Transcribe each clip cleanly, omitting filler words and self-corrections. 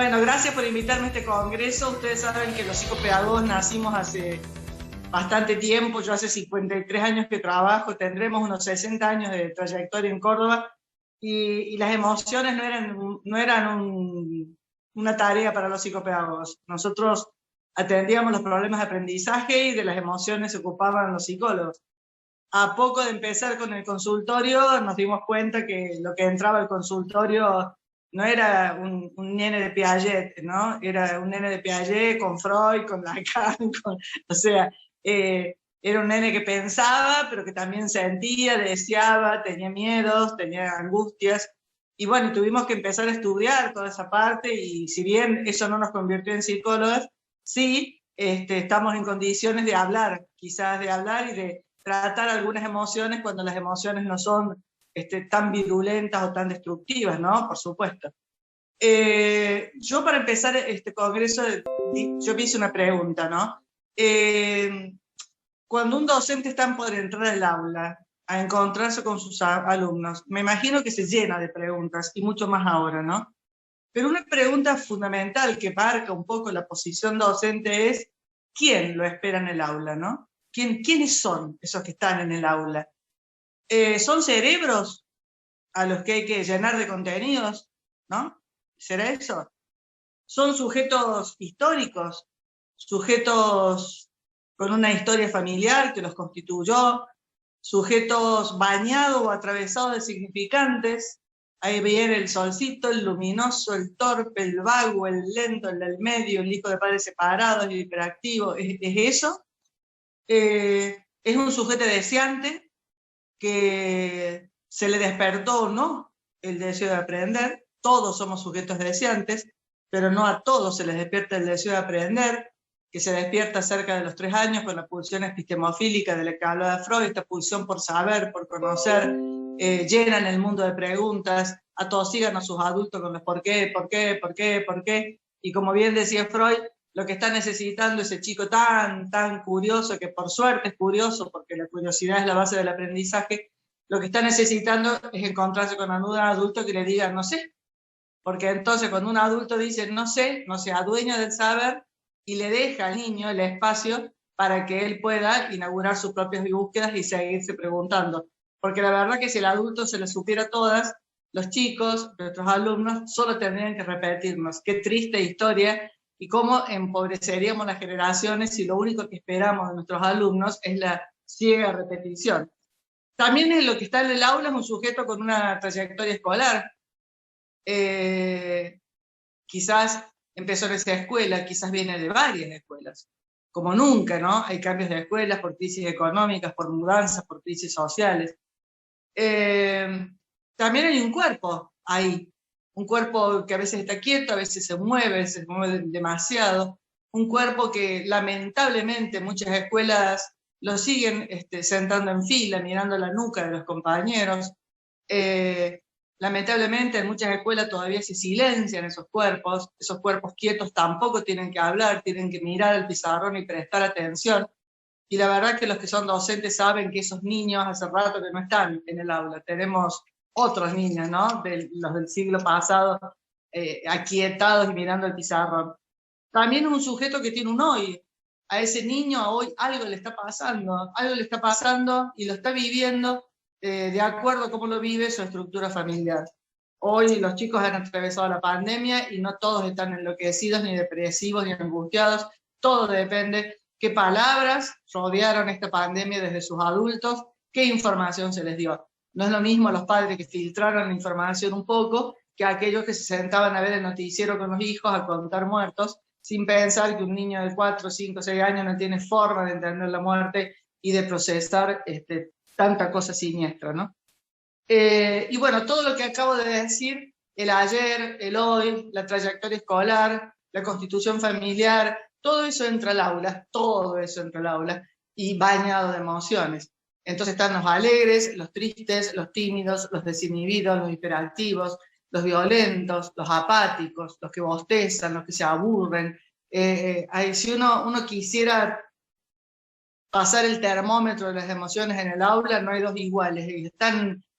Bueno, gracias por invitarme a este congreso. Ustedes saben que los psicopedagogos nacimos hace bastante tiempo. Yo hace 53 años que trabajo, tendremos unos 60 años de trayectoria en Córdoba, y las emociones no eran una tarea para los psicopedagogos. Nosotros atendíamos los problemas de aprendizaje y de las emociones se ocupaban los psicólogos. A poco de empezar con el consultorio nos dimos cuenta que lo que entraba al consultorio no era un nene de Piaget, ¿no? Era un nene de Piaget con Freud, con Lacan, o sea, era un nene que pensaba, pero que también sentía, deseaba, tenía miedos, tenía angustias, y bueno, tuvimos que empezar a estudiar toda esa parte, y si bien eso no nos convirtió en psicólogos, sí estamos en condiciones de hablar, quizás de hablar y de tratar algunas emociones cuando las emociones no son tan virulentas o tan destructivas, ¿no? Por supuesto. Yo para empezar este congreso, yo me hice una pregunta, ¿no? Cuando un docente está por entrar al aula a encontrarse con sus alumnos, me imagino que se llena de preguntas, y mucho más ahora, ¿no? Pero una pregunta fundamental que marca un poco la posición docente es, ¿quién lo espera en el aula, no? ¿Quiénes son esos que están en el aula? ¿Son cerebros a los que hay que llenar de contenidos, ¿no? ¿Será eso? ¿Son sujetos históricos? ¿Sujetos con una historia familiar que los constituyó? ¿Sujetos bañados o atravesados de significantes? Ahí viene el solcito, el luminoso, el torpe, el vago, el lento, el del medio, el hijo de padres separados, el hiperactivo. ¿Es eso? ¿Es un sujeto deseante que se le despertó o no el deseo de aprender? Todos somos sujetos deseantes, pero no a todos se les despierta el deseo de aprender, que se despierta cerca de los 3 años con la pulsión epistemofílica de la que hablaba Freud, esta pulsión por saber, por conocer, llenan el mundo de preguntas, atosigan a sus adultos con los por qué, por qué, por qué, por qué, y como bien decía Freud, lo que está necesitando ese chico tan curioso, que por suerte es curioso, porque la curiosidad es la base del aprendizaje, lo que está necesitando es encontrarse con un adulto que le diga no sé, porque entonces cuando un adulto dice no sé, no se adueña del saber y le deja al niño el espacio para que él pueda inaugurar sus propias búsquedas y seguirse preguntando. Porque la verdad que si el adulto se las supiera todas, los chicos, nuestros alumnos, solo tendrían que repetirnos. Qué triste historia y cómo empobreceríamos las generaciones si lo único que esperamos de nuestros alumnos es la ciega repetición. También es lo que está en el aula es un sujeto con una trayectoria escolar. Quizás empezó en esa escuela, quizás viene de varias escuelas. Como nunca, ¿no? Hay cambios de escuelas por crisis económicas, por mudanzas, por crisis sociales. También hay un cuerpo ahí, un cuerpo que a veces está quieto, a veces se mueve demasiado, un cuerpo que lamentablemente muchas escuelas lo siguen sentando en fila, mirando la nuca de los compañeros. Lamentablemente en muchas escuelas todavía se silencian esos cuerpos quietos tampoco tienen que hablar, tienen que mirar al pizarrón y prestar atención. Y la verdad que los que son docentes saben que esos niños hace rato que no están en el aula. Tenemos otros niños, ¿no? Los del siglo pasado, aquietados y mirando el pizarrón. También un sujeto que tiene un hoy. A ese niño hoy algo le está pasando y lo está viviendo de acuerdo a cómo lo vive su estructura familiar. Hoy los chicos han atravesado la pandemia y no todos están enloquecidos, ni depresivos, ni angustiados. Todo depende qué palabras rodearon esta pandemia desde sus adultos, qué información se les dio. No es lo mismo los padres que filtraron la información un poco que aquellos que se sentaban a ver el noticiero con los hijos a contar muertos, sin pensar que un niño de 4, 5, 6 años no tiene forma de entender la muerte y de procesar tanta cosa siniestra, ¿no? Y bueno, todo lo que acabo de decir, el ayer, el hoy, la trayectoria escolar, la constitución familiar, todo eso entra al aula y bañado de emociones. Entonces están los alegres, los tristes, los tímidos, los desinhibidos, los hiperactivos, los violentos, los apáticos, los que bostezan, los que se aburren. Si uno quisiera pasar el termómetro de las emociones en el aula, no hay dos iguales,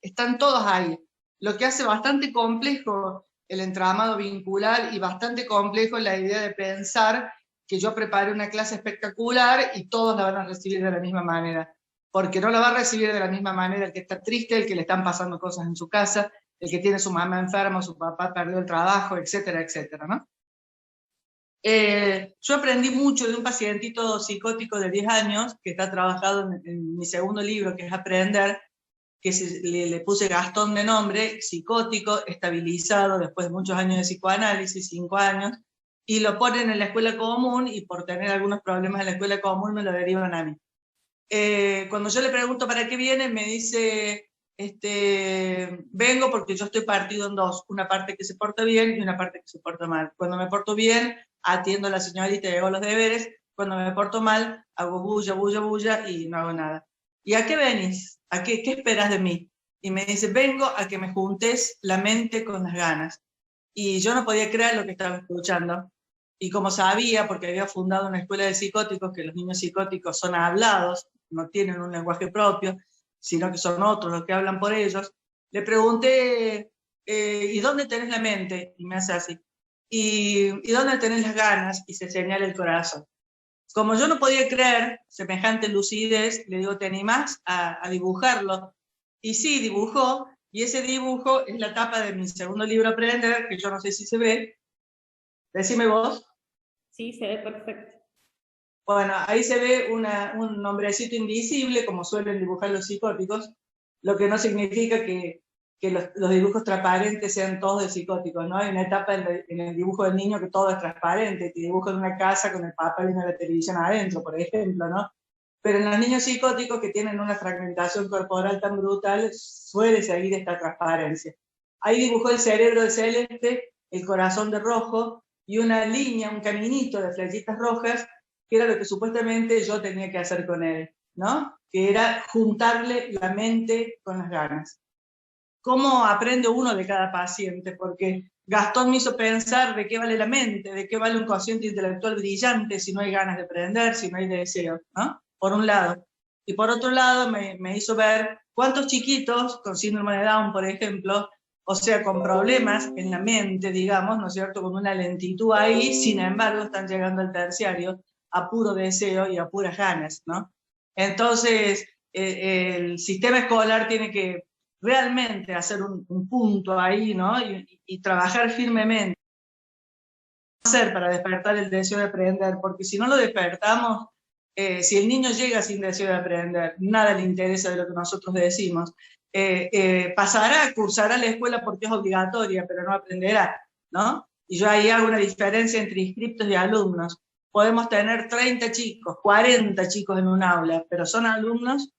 están todos ahí. Lo que hace bastante complejo el entramado vincular y bastante complejo la idea de pensar que yo prepare una clase espectacular y todos la van a recibir de la misma manera, porque no la va a recibir de la misma manera el que está triste, el que le están pasando cosas en su casa, el que tiene su mamá enferma, su papá perdió el trabajo, etcétera, etcétera, ¿no? Yo aprendí mucho de un pacientito psicótico de 10 años, que está trabajado en mi segundo libro, que es Aprender, que le puse Gastón de nombre, psicótico, estabilizado, después de muchos años de psicoanálisis, 5 años, y lo ponen en la escuela común, y por tener algunos problemas en la escuela común me lo derivan a mí. Cuando yo le pregunto para qué viene, me dice, vengo porque yo estoy partido en dos, una parte que se porta bien y una parte que se porta mal. Cuando me porto bien, atiendo a la señorita y hago los deberes. Cuando me porto mal, hago bulla, bulla, bulla y no hago nada. ¿Y a qué venís? ¿A qué esperas de mí? Y me dice, vengo a que me juntes la mente con las ganas. Y yo no podía creer lo que estaba escuchando. Y como sabía, porque había fundado una escuela de psicóticos, que los niños psicóticos son hablados, no tienen un lenguaje propio, sino que son otros los que hablan por ellos, le pregunté, ¿y dónde tenés la mente? Y me hace así. ¿Y dónde tenés las ganas? Y se señala el corazón. Como yo no podía creer semejante lucidez, le digo, ¿te animás a dibujarlo? Y sí, dibujó, y ese dibujo es la tapa de mi segundo libro, Aprender, que yo no sé si se ve. Decime vos. Sí, se ve perfecto. Bueno, ahí se ve un nombrecito invisible, como suelen dibujar los psicóticos, lo que no significa que los dibujos transparentes sean todos de psicóticos, ¿no? Hay una etapa en el dibujo del niño que todo es transparente, que dibujan una casa con el papel y una televisión adentro, por ejemplo, ¿no? Pero en los niños psicóticos que tienen una fragmentación corporal tan brutal, suele seguir esta transparencia. Ahí dibujó el cerebro de celeste, el corazón de rojo, y una línea, un caminito de flechitas rojas, que era lo que supuestamente yo tenía que hacer con él, ¿no? Que era juntarle la mente con las ganas. ¿Cómo aprende uno de cada paciente? Porque Gastón me hizo pensar de qué vale la mente, de qué vale un cociente intelectual brillante si no hay ganas de aprender, si no hay deseo, ¿no? Por un lado. Y por otro lado me hizo ver cuántos chiquitos con síndrome de Down, por ejemplo, o sea, con problemas en la mente, digamos, ¿no es cierto?, con una lentitud ahí, sin embargo, están llegando al terciario a puro deseo y a puras ganas, ¿no? Entonces, el sistema escolar tiene que realmente hacer un punto ahí, ¿no? Y trabajar firmemente hacer para despertar el deseo de aprender, porque si no lo despertamos, si el niño llega sin deseo de aprender, nada le interesa de lo que nosotros decimos, pasará, cursará la escuela porque es obligatoria, pero no aprenderá, ¿no? Y yo ahí hago una diferencia entre inscriptos y alumnos. Podemos tener 30 chicos, 40 chicos en un aula, pero ¿son alumnos?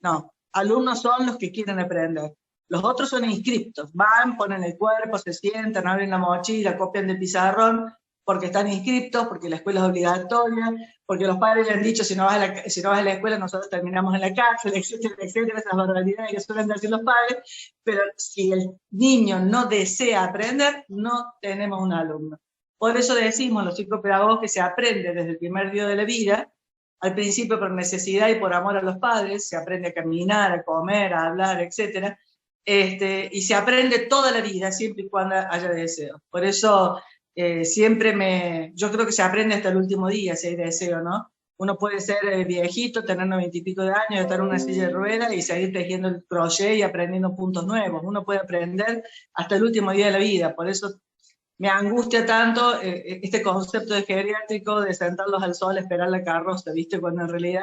No, alumnos son los que quieren aprender. Los otros son inscriptos, van, ponen el cuerpo, se sientan, abren la mochila, copian del pizarrón, porque están inscriptos, porque la escuela es obligatoria, porque los padres le han dicho, si no vas a la escuela, nosotros terminamos en la cárcel, etcétera, etcétera, esas barbaridades que suelen decir los padres, pero si el niño no desea aprender, no tenemos un alumno. Por eso decimos los psicopedagogos que se aprende desde el primer día de la vida, al principio por necesidad y por amor a los padres, se aprende a caminar, a comer, a hablar, etcétera, y se aprende toda la vida, siempre y cuando haya deseo. Por eso yo creo que se aprende hasta el último día si hay deseo, ¿no? Uno puede ser viejito, tener 90 y pico de años, estar en una silla de ruedas y seguir tejiendo el crochet y aprendiendo puntos nuevos. Uno puede aprender hasta el último día de la vida. Por eso me angustia tanto este concepto de geriátrico, de sentarlos al sol a esperar la carroza, ¿viste? Cuando en realidad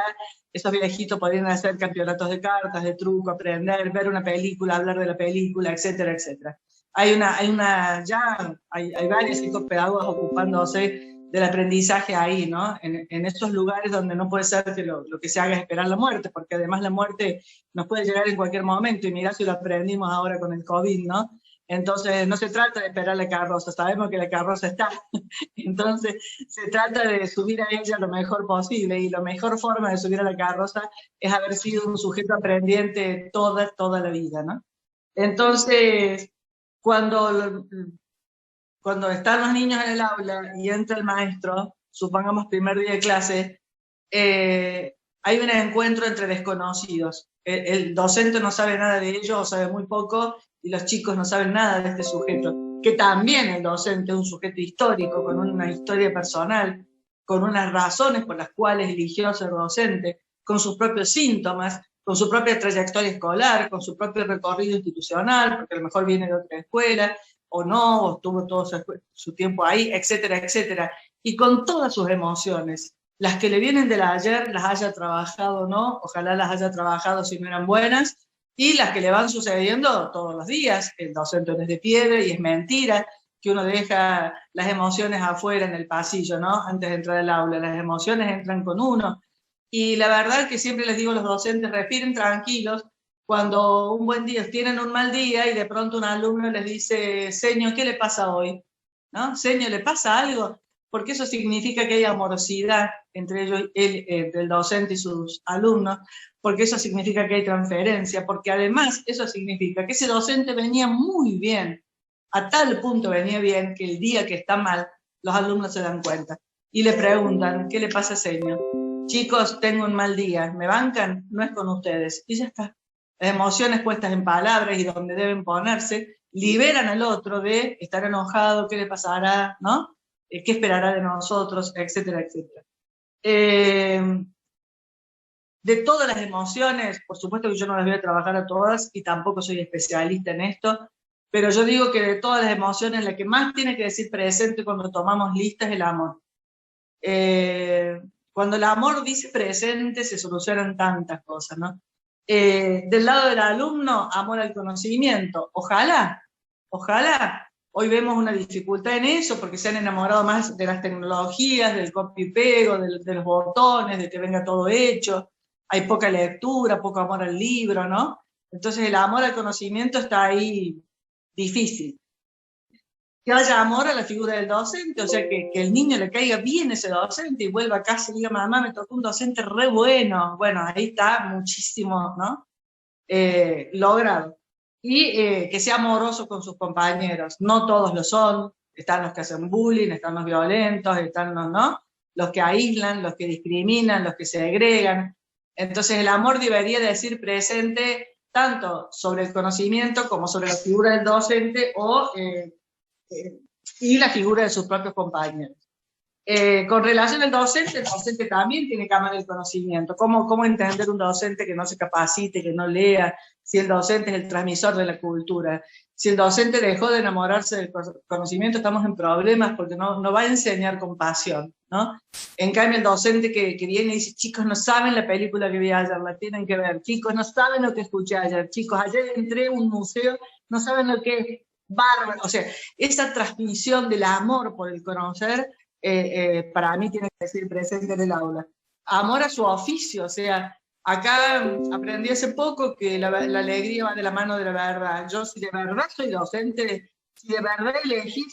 esos viejitos podrían hacer campeonatos de cartas, de truco, aprender, ver una película, hablar de la película, etcétera, etcétera. Hay varios psicopedagogos ocupándose del aprendizaje ahí, ¿no? En estos lugares donde no puede ser que lo que se haga es esperar la muerte, porque además la muerte nos puede llegar en cualquier momento, y mirá si lo aprendimos ahora con el COVID, ¿no? Entonces no se trata de esperar la carroza, sabemos que la carroza está, entonces se trata de subir a ella lo mejor posible, y la mejor forma de subir a la carroza es haber sido un sujeto aprendiente toda la vida, ¿no? Entonces, cuando están los niños en el aula y entra el maestro, supongamos primer día de clase, hay un encuentro entre desconocidos. El docente no sabe nada de ellos o sabe muy poco, y los chicos no saben nada de este sujeto. que también el docente es un sujeto histórico, con una historia personal, con unas razones por las cuales eligió ser docente, con sus propios síntomas, con su propia trayectoria escolar, con su propio recorrido institucional, porque a lo mejor viene de otra escuela, o no, o tuvo todo su tiempo ahí, etcétera, etcétera. Y con todas sus emociones, las que le vienen del ayer, las haya trabajado o no, ojalá las haya trabajado si no eran buenas, y las que le van sucediendo todos los días. El docente no es de piedra y es mentira que uno deja las emociones afuera en el pasillo, ¿no? Antes de entrar al aula, las emociones entran con uno. Y la verdad que siempre les digo a los docentes, respiren tranquilos, cuando un buen día tienen un mal día y de pronto un alumno les dice, señor, ¿qué le pasa hoy? ¿No? Señor, ¿le pasa algo? Porque eso significa que hay amorosidad entre ellos, entre el docente y sus alumnos, porque eso significa que hay transferencia, porque además eso significa que ese docente venía muy bien, a tal punto venía bien que el día que está mal, los alumnos se dan cuenta y le preguntan, ¿qué le pasa, señor? Chicos, tengo un mal día, ¿me bancan? No es con ustedes. Y ya está. Las emociones puestas en palabras y donde deben ponerse, liberan al otro de estar enojado, qué le pasará, ¿no? ¿Qué esperará de nosotros? Etcétera, etcétera. De todas las emociones, por supuesto que yo no las voy a trabajar a todas y tampoco soy especialista en esto, pero yo digo que de todas las emociones la que más tiene que decir presente cuando tomamos lista es el amor. Cuando el amor dice presente se solucionan tantas cosas, ¿no? Del lado del alumno, amor al conocimiento. Ojalá, ojalá. Hoy vemos una dificultad en eso porque se han enamorado más de las tecnologías, del copy y pego, de los botones, de que venga todo hecho. Hay poca lectura, poco amor al libro, ¿no? Entonces el amor al conocimiento está ahí difícil. Que haya amor a la figura del docente, o sea, que el niño le caiga bien ese docente y vuelva a casa y diga, mamá, me tocó un docente re bueno. Bueno, ahí está muchísimo, ¿no? Logrado. Y que sea amoroso con sus compañeros. No todos lo son. Están los que hacen bullying, están los violentos, están los, ¿no? Los que aíslan, los que discriminan, los que segregan. Entonces el amor debería decir presente tanto sobre el conocimiento como sobre la figura del docente y la figura de sus propios compañeros. Con relación al docente, el docente también tiene que amar el conocimiento. ¿Cómo entender un docente que no se capacite, que no lea? Si el docente es el transmisor de la cultura. Si el docente dejó de enamorarse del conocimiento, estamos en problemas porque no va a enseñar con pasión, ¿no? En cambio, el docente que viene y dice, chicos, no saben la película que vi ayer, la tienen que ver. Chicos, no saben lo que escuché ayer. Chicos, ayer entré a un museo, no saben lo que es bárbaro. O sea, esa transmisión del amor por el conocer, para mí tiene que ser presente en el aula. Amor a su oficio, o sea, acá aprendí hace poco que la alegría va de la mano de la verdad. Yo si de verdad soy docente, si de verdad elegí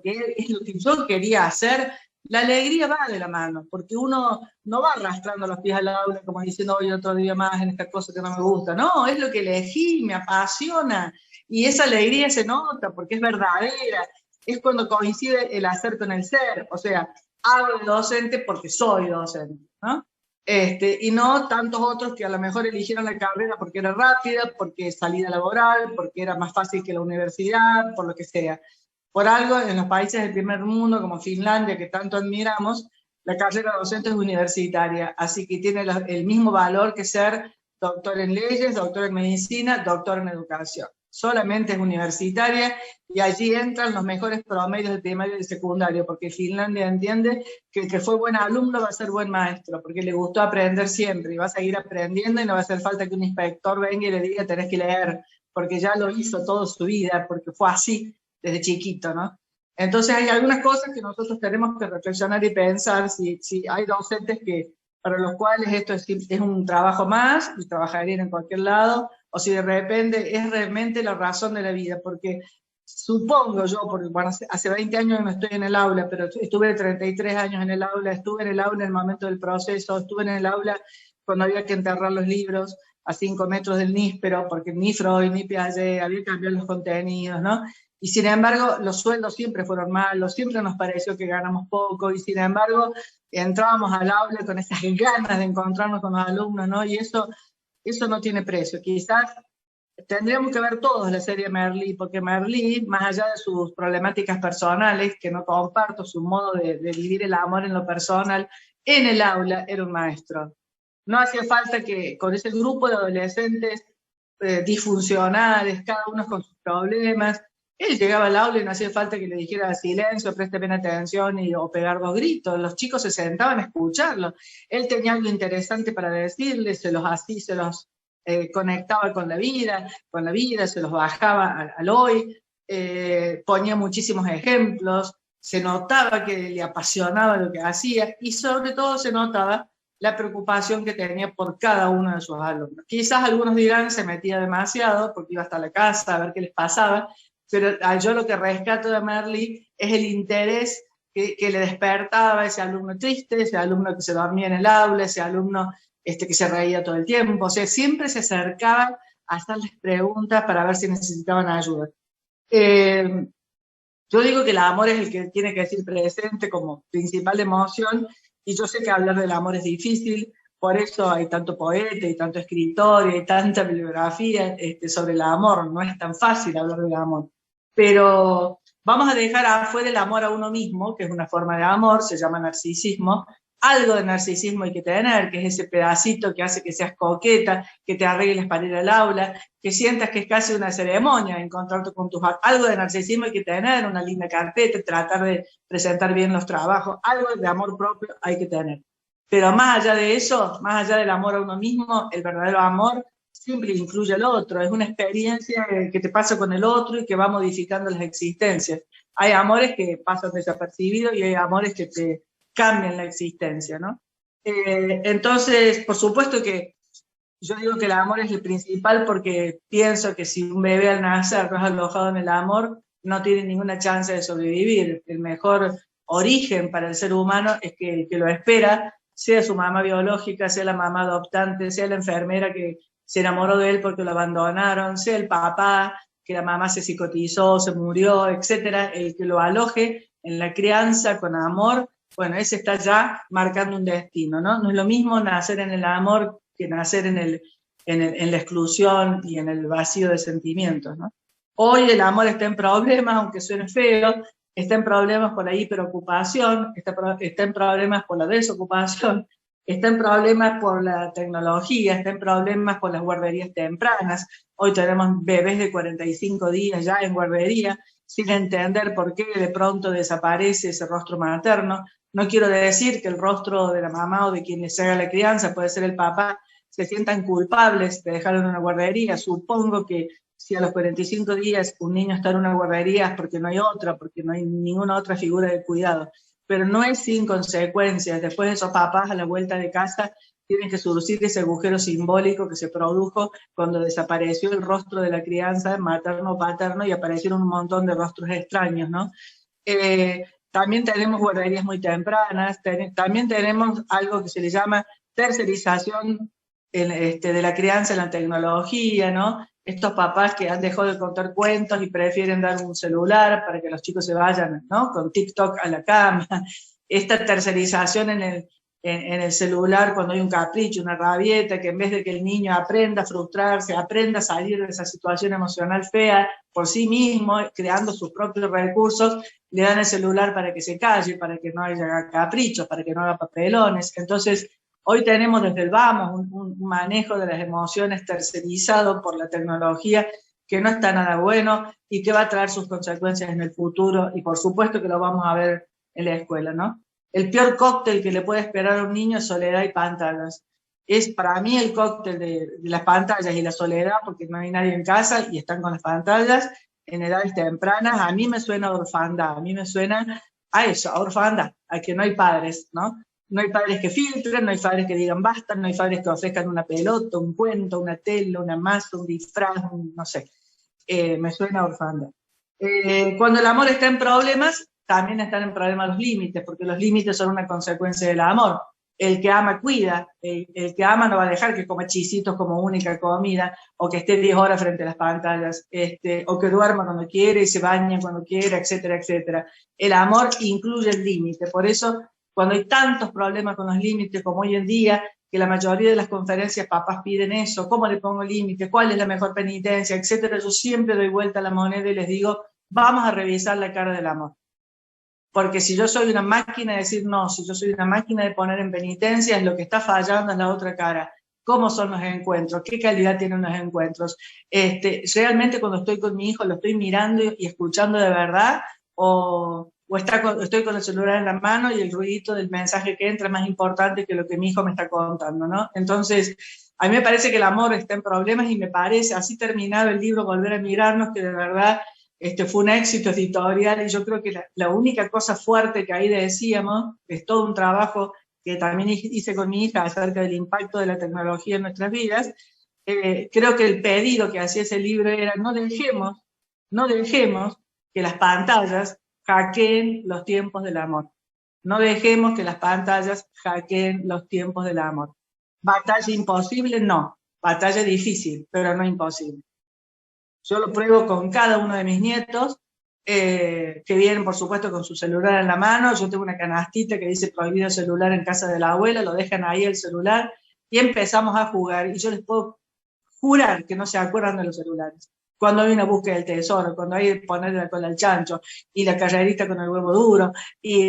que es lo que yo quería hacer, la alegría va de la mano, porque uno no va arrastrando los pies al aula como diciendo hoy otro día más en esta cosa que no me gusta. No, es lo que elegí, me apasiona, y esa alegría se nota porque es verdadera. Es cuando coincide el hacer con el ser, o sea, hago de docente porque soy docente, ¿no? Y no tantos otros que a lo mejor eligieron la carrera porque era rápida, porque salida laboral, porque era más fácil que la universidad, por lo que sea. Por algo, en los países del primer mundo, como Finlandia, que tanto admiramos, la carrera docente es universitaria, así que tiene el mismo valor que ser doctor en leyes, doctor en medicina, doctor en educación. Solamente es universitaria y allí entran los mejores promedios de primario y de secundario, porque Finlandia entiende que el que fue buen alumno va a ser buen maestro, porque le gustó aprender siempre y va a seguir aprendiendo y no va a hacer falta que un inspector venga y le diga tenés que leer, porque ya lo hizo toda su vida, porque fue así desde chiquito, ¿no? Entonces hay algunas cosas que nosotros tenemos que reflexionar y pensar si hay docentes para los cuales esto es un trabajo más y trabajarían en cualquier lado, o si de repente es realmente la razón de la vida, porque supongo yo, porque bueno, hace 20 años no estoy en el aula, pero estuve 33 años en el aula, estuve en el aula en el momento del proceso, estuve en el aula cuando había que enterrar los libros a 5 metros del níspero, porque ni Freud ni Piaget había cambiado los contenidos, ¿no? Y sin embargo, los sueldos siempre fueron malos, siempre nos pareció que ganamos poco, y sin embargo, entrábamos al aula con esas ganas de encontrarnos con los alumnos, ¿no? Y eso no tiene precio. Quizás tendríamos que ver todos la serie Merlí, porque Merlí, más allá de sus problemáticas personales, que no comparto, su modo de vivir el amor en lo personal, en el aula era un maestro. No hacía falta que con ese grupo de adolescentes disfuncionales, cada uno con sus problemas, él llegaba al aula y no hacía falta que le dijera silencio, présteme atención o pegar dos gritos. Los chicos se sentaban a escucharlo. Él tenía algo interesante para decirles, se los conectaba con la vida, se los bajaba al hoy, ponía muchísimos ejemplos, se notaba que le apasionaba lo que hacía y sobre todo se notaba la preocupación que tenía por cada uno de sus alumnos. Quizás algunos dirán se metía demasiado porque iba hasta la casa a ver qué les pasaba, pero yo lo que rescato de Merlí es el interés que le despertaba ese alumno triste, ese alumno que se dormía en el aula, ese alumno que se reía todo el tiempo, o sea, siempre se acercaba a hacerles preguntas para ver si necesitaban ayuda. Yo digo que el amor es el que tiene que decir presente como principal emoción, y yo sé que hablar del amor es difícil, por eso hay tanto poeta y tanto escritor y hay tanta bibliografía sobre el amor, no es tan fácil hablar del amor. Pero vamos a dejar afuera el amor a uno mismo, que es una forma de amor, se llama narcisismo. Algo de narcisismo hay que tener, que es ese pedacito que hace que seas coqueta, que te arregles para ir al aula, que sientas que es casi una ceremonia encontrarte con tus... Algo de narcisismo hay que tener, una linda carpeta, tratar de presentar bien los trabajos, algo de amor propio hay que tener. Pero más allá de eso, más allá del amor a uno mismo, el verdadero amor siempre incluye al otro, es una experiencia que te pasa con el otro y que va modificando las existencias. Hay amores que pasan desapercibidos y hay amores que te cambian la existencia, ¿no? Entonces, por supuesto que yo digo que el amor es el principal porque pienso que si un bebé al nacer no es alojado en el amor, no tiene ninguna chance de sobrevivir. El mejor origen para el ser humano es que lo espera, sea su mamá biológica, sea la mamá adoptante, sea la enfermera que se enamoró de él porque lo abandonaron, sea el papá, que la mamá se psicotizó, se murió, etcétera, el que lo aloje en la crianza con amor, bueno, ese está ya marcando un destino, ¿no? No es lo mismo nacer en el amor que nacer en la exclusión y en el vacío de sentimientos, ¿no? Hoy el amor está en problemas, aunque suene feo, está en problemas por la hiperocupación, está en problemas por la desocupación, está en problemas por la tecnología, está en problemas por las guarderías tempranas. Hoy tenemos bebés de 45 días ya en guardería, sin entender por qué de pronto desaparece ese rostro materno. No quiero decir que el rostro de la mamá o de quien les haga la crianza, puede ser el papá, se sientan culpables de dejarlo en una guardería. Supongo que si a los 45 días un niño está en una guardería es porque no hay otra, porque no hay ninguna otra figura de cuidado. Pero no es sin consecuencias. Después de esos papás a la vuelta de casa tienen que surcir ese agujero simbólico que se produjo cuando desapareció el rostro de la crianza materno o paterno y aparecieron un montón de rostros extraños, ¿no? También tenemos guarderías muy tempranas, también tenemos algo que se le llama tercerización de la crianza en la tecnología, ¿no? Estos papás que han dejado de contar cuentos y prefieren dar un celular para que los chicos se vayan, ¿no? Con TikTok a la cama. Esta tercerización en el celular cuando hay un capricho, una rabieta, que en vez de que el niño aprenda a frustrarse, aprenda a salir de esa situación emocional fea por sí mismo, creando sus propios recursos, le dan el celular para que se calle, para que no haya caprichos, para que no haga papelones. Entonces, hoy tenemos desde el vamos un manejo de las emociones tercerizado por la tecnología que no está nada bueno y que va a traer sus consecuencias en el futuro, y por supuesto que lo vamos a ver en la escuela, ¿no? El peor cóctel que le puede esperar a un niño es soledad y pantallas. Es para mí el cóctel de las pantallas y la soledad, porque no hay nadie en casa y están con las pantallas en edades tempranas. A mí me suena a orfandad, a mí me suena a eso, a orfandad, a que no hay padres, ¿no? No hay padres que filtren, no hay padres que digan basta, no hay padres que ofrezcan una pelota, un cuento, una tela, una masa, un disfraz, no sé. Me suena a orfandad. Cuando el amor está en problemas, también están en problemas los límites, porque los límites son una consecuencia del amor. El que ama cuida, el que ama no va a dejar que coma chisitos como única comida, o que esté 10 horas frente a las pantallas, o que duerma cuando quiere y se bañe cuando quiera, etcétera, etcétera. El amor incluye el límite, por eso cuando hay tantos problemas con los límites como hoy en día, que la mayoría de las conferencias papás piden eso, cómo le pongo límite, cuál es la mejor penitencia, etcétera, yo siempre doy vuelta a la moneda y les digo, vamos a revisar la cara del amor. Porque si yo soy una máquina de decir no, si yo soy una máquina de poner en penitencia, es lo que está fallando en la otra cara. ¿Cómo son los encuentros? ¿Qué calidad tienen los encuentros? ¿Realmente cuando estoy con mi hijo lo estoy mirando y escuchando de verdad? ¿O estoy con el celular en la mano y el ruidito del mensaje que entra es más importante que lo que mi hijo me está contando, ¿no? Entonces, a mí me parece que el amor está en problemas y me parece, así terminado el libro, Volver a mirarnos, que de verdad fue un éxito editorial y yo creo que la única cosa fuerte que ahí decíamos, es todo un trabajo que también hice con mi hija acerca del impacto de la tecnología en nuestras vidas, creo que el pedido que hacía ese libro era no dejemos que las pantallas hackeen los tiempos del amor. No dejemos que las pantallas hackeen los tiempos del amor. ¿Batalla imposible? No. Batalla difícil, pero no imposible. Yo lo pruebo con cada uno de mis nietos, que vienen, por supuesto, con su celular en la mano. Yo tengo una canastita que dice prohibido celular en casa de la abuela, lo dejan ahí el celular y empezamos a jugar. Y yo les puedo jurar que no se acuerdan de los celulares. Cuando hay una búsqueda del tesoro, cuando hay que ponerle la cola al chancho y la carrerita con el huevo duro,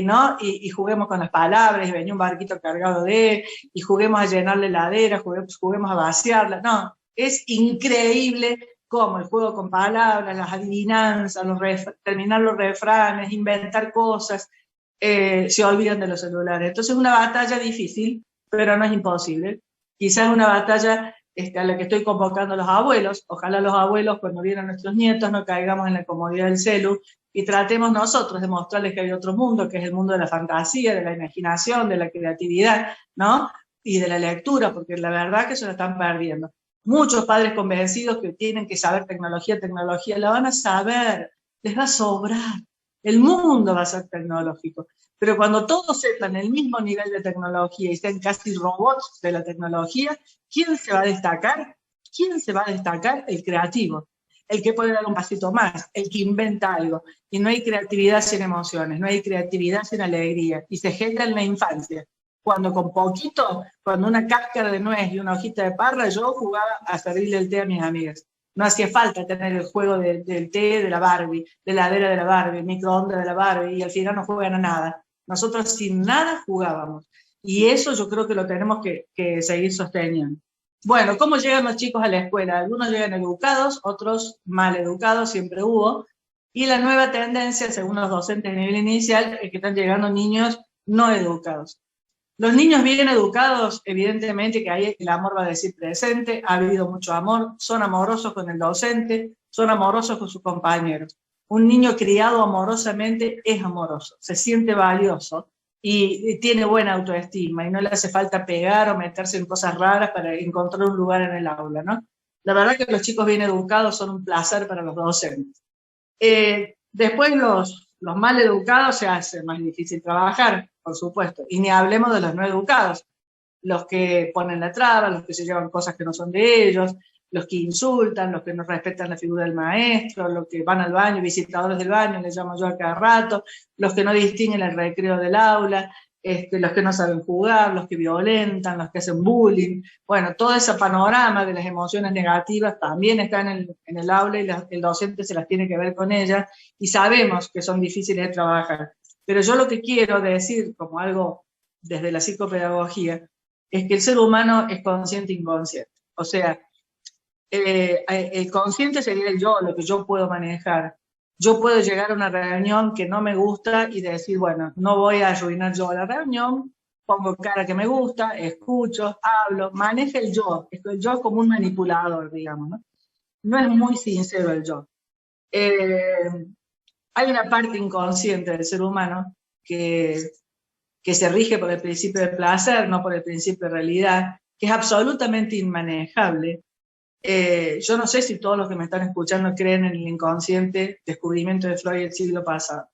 ¿no? Y juguemos con las palabras, y venía un barquito cargado y juguemos a llenar la heladera, juguemos a vaciarla. No, es increíble cómo el juego con palabras, las adivinanzas, terminar los refranes, inventar cosas, se olvidan de los celulares. Entonces es una batalla difícil, pero no es imposible. Quizás una batalla a la que estoy convocando a los abuelos. Ojalá los abuelos, cuando vienen nuestros nietos, no caigamos en la comodidad del celu y tratemos nosotros de mostrarles que hay otro mundo, que es el mundo de la fantasía, de la imaginación, de la creatividad, ¿no? Y de la lectura, porque la verdad que se lo están perdiendo. Muchos padres convencidos que tienen que saber tecnología, la van a saber, les va a sobrar. El mundo va a ser tecnológico. Pero cuando todos sepan el mismo nivel de tecnología y sean casi robots de la tecnología, ¿quién se va a destacar? ¿Quién se va a destacar? El creativo, el que puede dar un pasito más, el que inventa algo. Y no hay creatividad sin emociones, no hay creatividad sin alegría. Y se genera en la infancia. Cuando con poquito, cuando una cáscara de nuez y una hojita de parra, yo jugaba a servirle el té a mis amigas. No hacía falta tener el juego del té de la Barbie, de la heladera de la Barbie, el microondas de la Barbie, y al final no juegan a nada. Nosotros sin nada jugábamos. Y eso yo creo que lo tenemos que seguir sosteniendo. Bueno, ¿cómo llegan los chicos a la escuela? Algunos llegan educados, otros mal educados, siempre hubo. Y la nueva tendencia, según los docentes de nivel inicial, es que están llegando niños no educados. Los niños bien educados, evidentemente que ahí el amor va a decir presente, ha habido mucho amor, son amorosos con el docente, son amorosos con sus compañeros. Un niño criado amorosamente es amoroso, se siente valioso y tiene buena autoestima y no le hace falta pegar o meterse en cosas raras para encontrar un lugar en el aula, ¿no? La verdad que los chicos bien educados son un placer para los docentes. Después los mal educados se hace más difícil trabajar, por supuesto, y ni hablemos de los no educados, los que ponen la traba, los que se llevan cosas que no son de ellos, los que insultan, los que no respetan la figura del maestro, los que van al baño, visitadores del baño, les llamo yo a cada rato, los que no distinguen el recreo del aula, los que no saben jugar, los que violentan, los que hacen bullying. Bueno, todo ese panorama de las emociones negativas también está en el aula y el docente se las tiene que ver con ellas y sabemos que son difíciles de trabajar. Pero yo lo que quiero decir como algo desde la psicopedagogía es que el ser humano es consciente e inconsciente. O sea, el consciente sería el yo, lo que yo puedo manejar. Yo puedo llegar a una reunión que no me gusta y decir, bueno, no voy a arruinar yo la reunión, pongo cara que me gusta, escucho, hablo, maneja el yo como un manipulador, digamos, ¿no? No es muy sincero el yo. Hay una parte inconsciente del ser humano que se rige por el principio de placer, no por el principio de realidad, que es absolutamente inmanejable. Yo no sé si todos los que me están escuchando creen en el inconsciente descubrimiento de Freud del siglo pasado.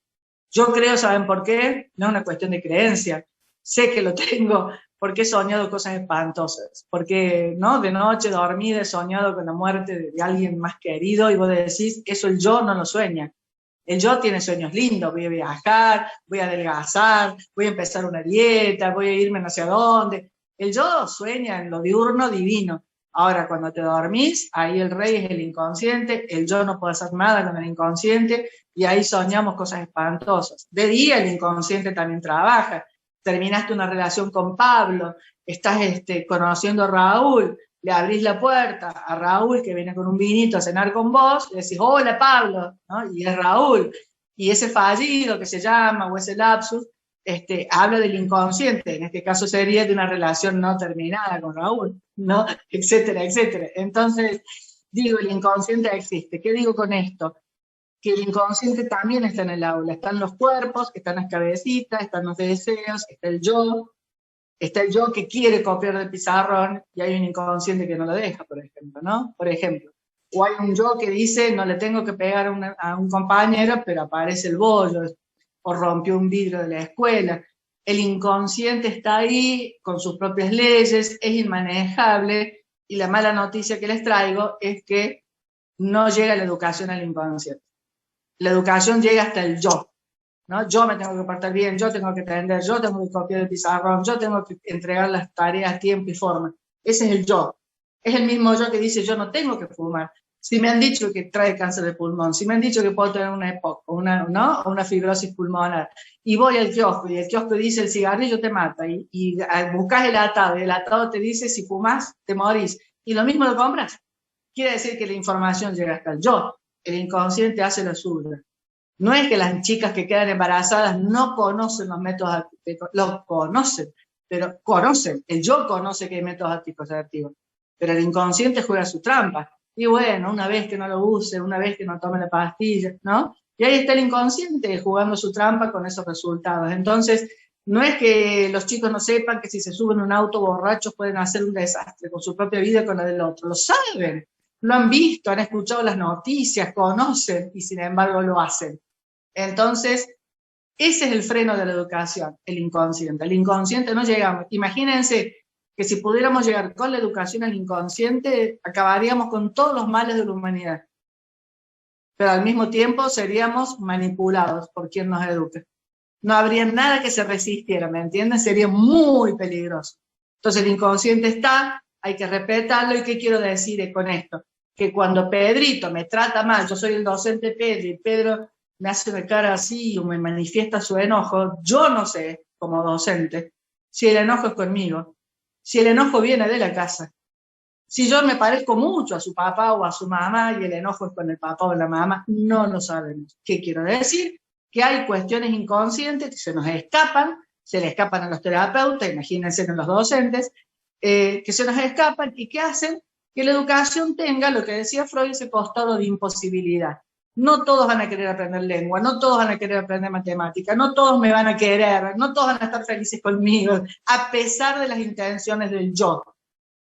Yo creo, ¿saben por qué? No es una cuestión de creencia. Sé que lo tengo porque he soñado cosas espantosas. Porque, ¿no? De noche dormida he soñado con la muerte de alguien más querido y vos decís, eso el yo no lo sueña. El yo tiene sueños lindos, voy a viajar, voy a adelgazar, voy a empezar una dieta, voy a irme no sé a dónde. El yo sueña en lo diurno divino. Ahora, cuando te dormís, ahí el rey es el inconsciente, el yo no puede hacer nada con el inconsciente, y ahí soñamos cosas espantosas. De día el inconsciente también trabaja. Terminaste una relación con Pablo, estás conociendo a Raúl, le abrís la puerta a Raúl, que viene con un vinito a cenar con vos, le decís, hola Pablo, ¿no? Y es Raúl. Y ese fallido que se llama, o ese lapsus, habla del inconsciente, en este caso sería de una relación no terminada con Raúl, ¿no? Etcétera, etcétera. Entonces, digo, el inconsciente existe. ¿Qué digo con esto? Que el inconsciente también está en el aula. Están los cuerpos, están las cabecitas, están los deseos, está el yo que quiere copiar del pizarrón, y hay un inconsciente que no lo deja, por ejemplo, ¿no? Por ejemplo. O hay un yo que dice, no le tengo que pegar a un compañero, pero aparece el bollo, o rompió un vidrio de la escuela. El inconsciente está ahí con sus propias leyes, es inmanejable, y la mala noticia que les traigo es que no llega la educación al inconsciente. La educación llega hasta el yo, ¿no? Yo me tengo que portar bien, yo tengo que aprender, yo tengo que copiar el pizarrón, yo tengo que entregar las tareas a tiempo y forma. Ese es el yo. Es el mismo yo que dice, yo no tengo que fumar. Si me han dicho que trae cáncer de pulmón, si me han dicho que puedo tener una EPOC, ¿no? O una fibrosis pulmonar, y voy al kiosco, y el kiosco dice, el cigarrillo te mata, y buscas el atado te dice, si fumas, te morís, y lo mismo lo compras. Quiere decir que la información llega hasta el yo. El inconsciente hace lo suyo. No es que las chicas que quedan embarazadas no conocen los métodos anticonceptivos, los conocen, pero conocen, el yo conoce que hay métodos anticonceptivos, pero el inconsciente juega su trampa. Y bueno, una vez que no lo use, una vez que no tome la pastilla, ¿no? Y ahí está el inconsciente jugando su trampa con esos resultados. Entonces, no es que los chicos no sepan que si se suben a un auto borrachos pueden hacer un desastre con su propia vida y con la del otro. Lo saben, lo han visto, han escuchado las noticias, conocen y sin embargo lo hacen. Entonces, ese es el freno de la educación, el inconsciente. El inconsciente no llegamos. Imagínense que si pudiéramos llegar con la educación al inconsciente, acabaríamos con todos los males de la humanidad. Pero al mismo tiempo seríamos manipulados por quien nos educa. No habría nada que se resistiera, ¿me entienden? Sería muy peligroso. Entonces el inconsciente está, hay que respetarlo. ¿Y qué quiero decir con esto? Que cuando Pedrito me trata mal, yo soy el docente Pedro, y Pedro me hace una cara así o me manifiesta su enojo, yo no sé, como docente, si el enojo es conmigo, si el enojo viene de la casa, si yo me parezco mucho a su papá o a su mamá y el enojo es con el papá o la mamá, no lo sabemos. ¿Qué quiero decir? Que hay cuestiones inconscientes que se nos escapan, se le escapan a los terapeutas, imagínense en los docentes, que se nos escapan y que hacen que la educación tenga, lo que decía Freud, ese costado de imposibilidad. No todos van a querer aprender lengua, no todos van a querer aprender matemática, no todos me van a querer, no todos van a estar felices conmigo, a pesar de las intenciones del yo.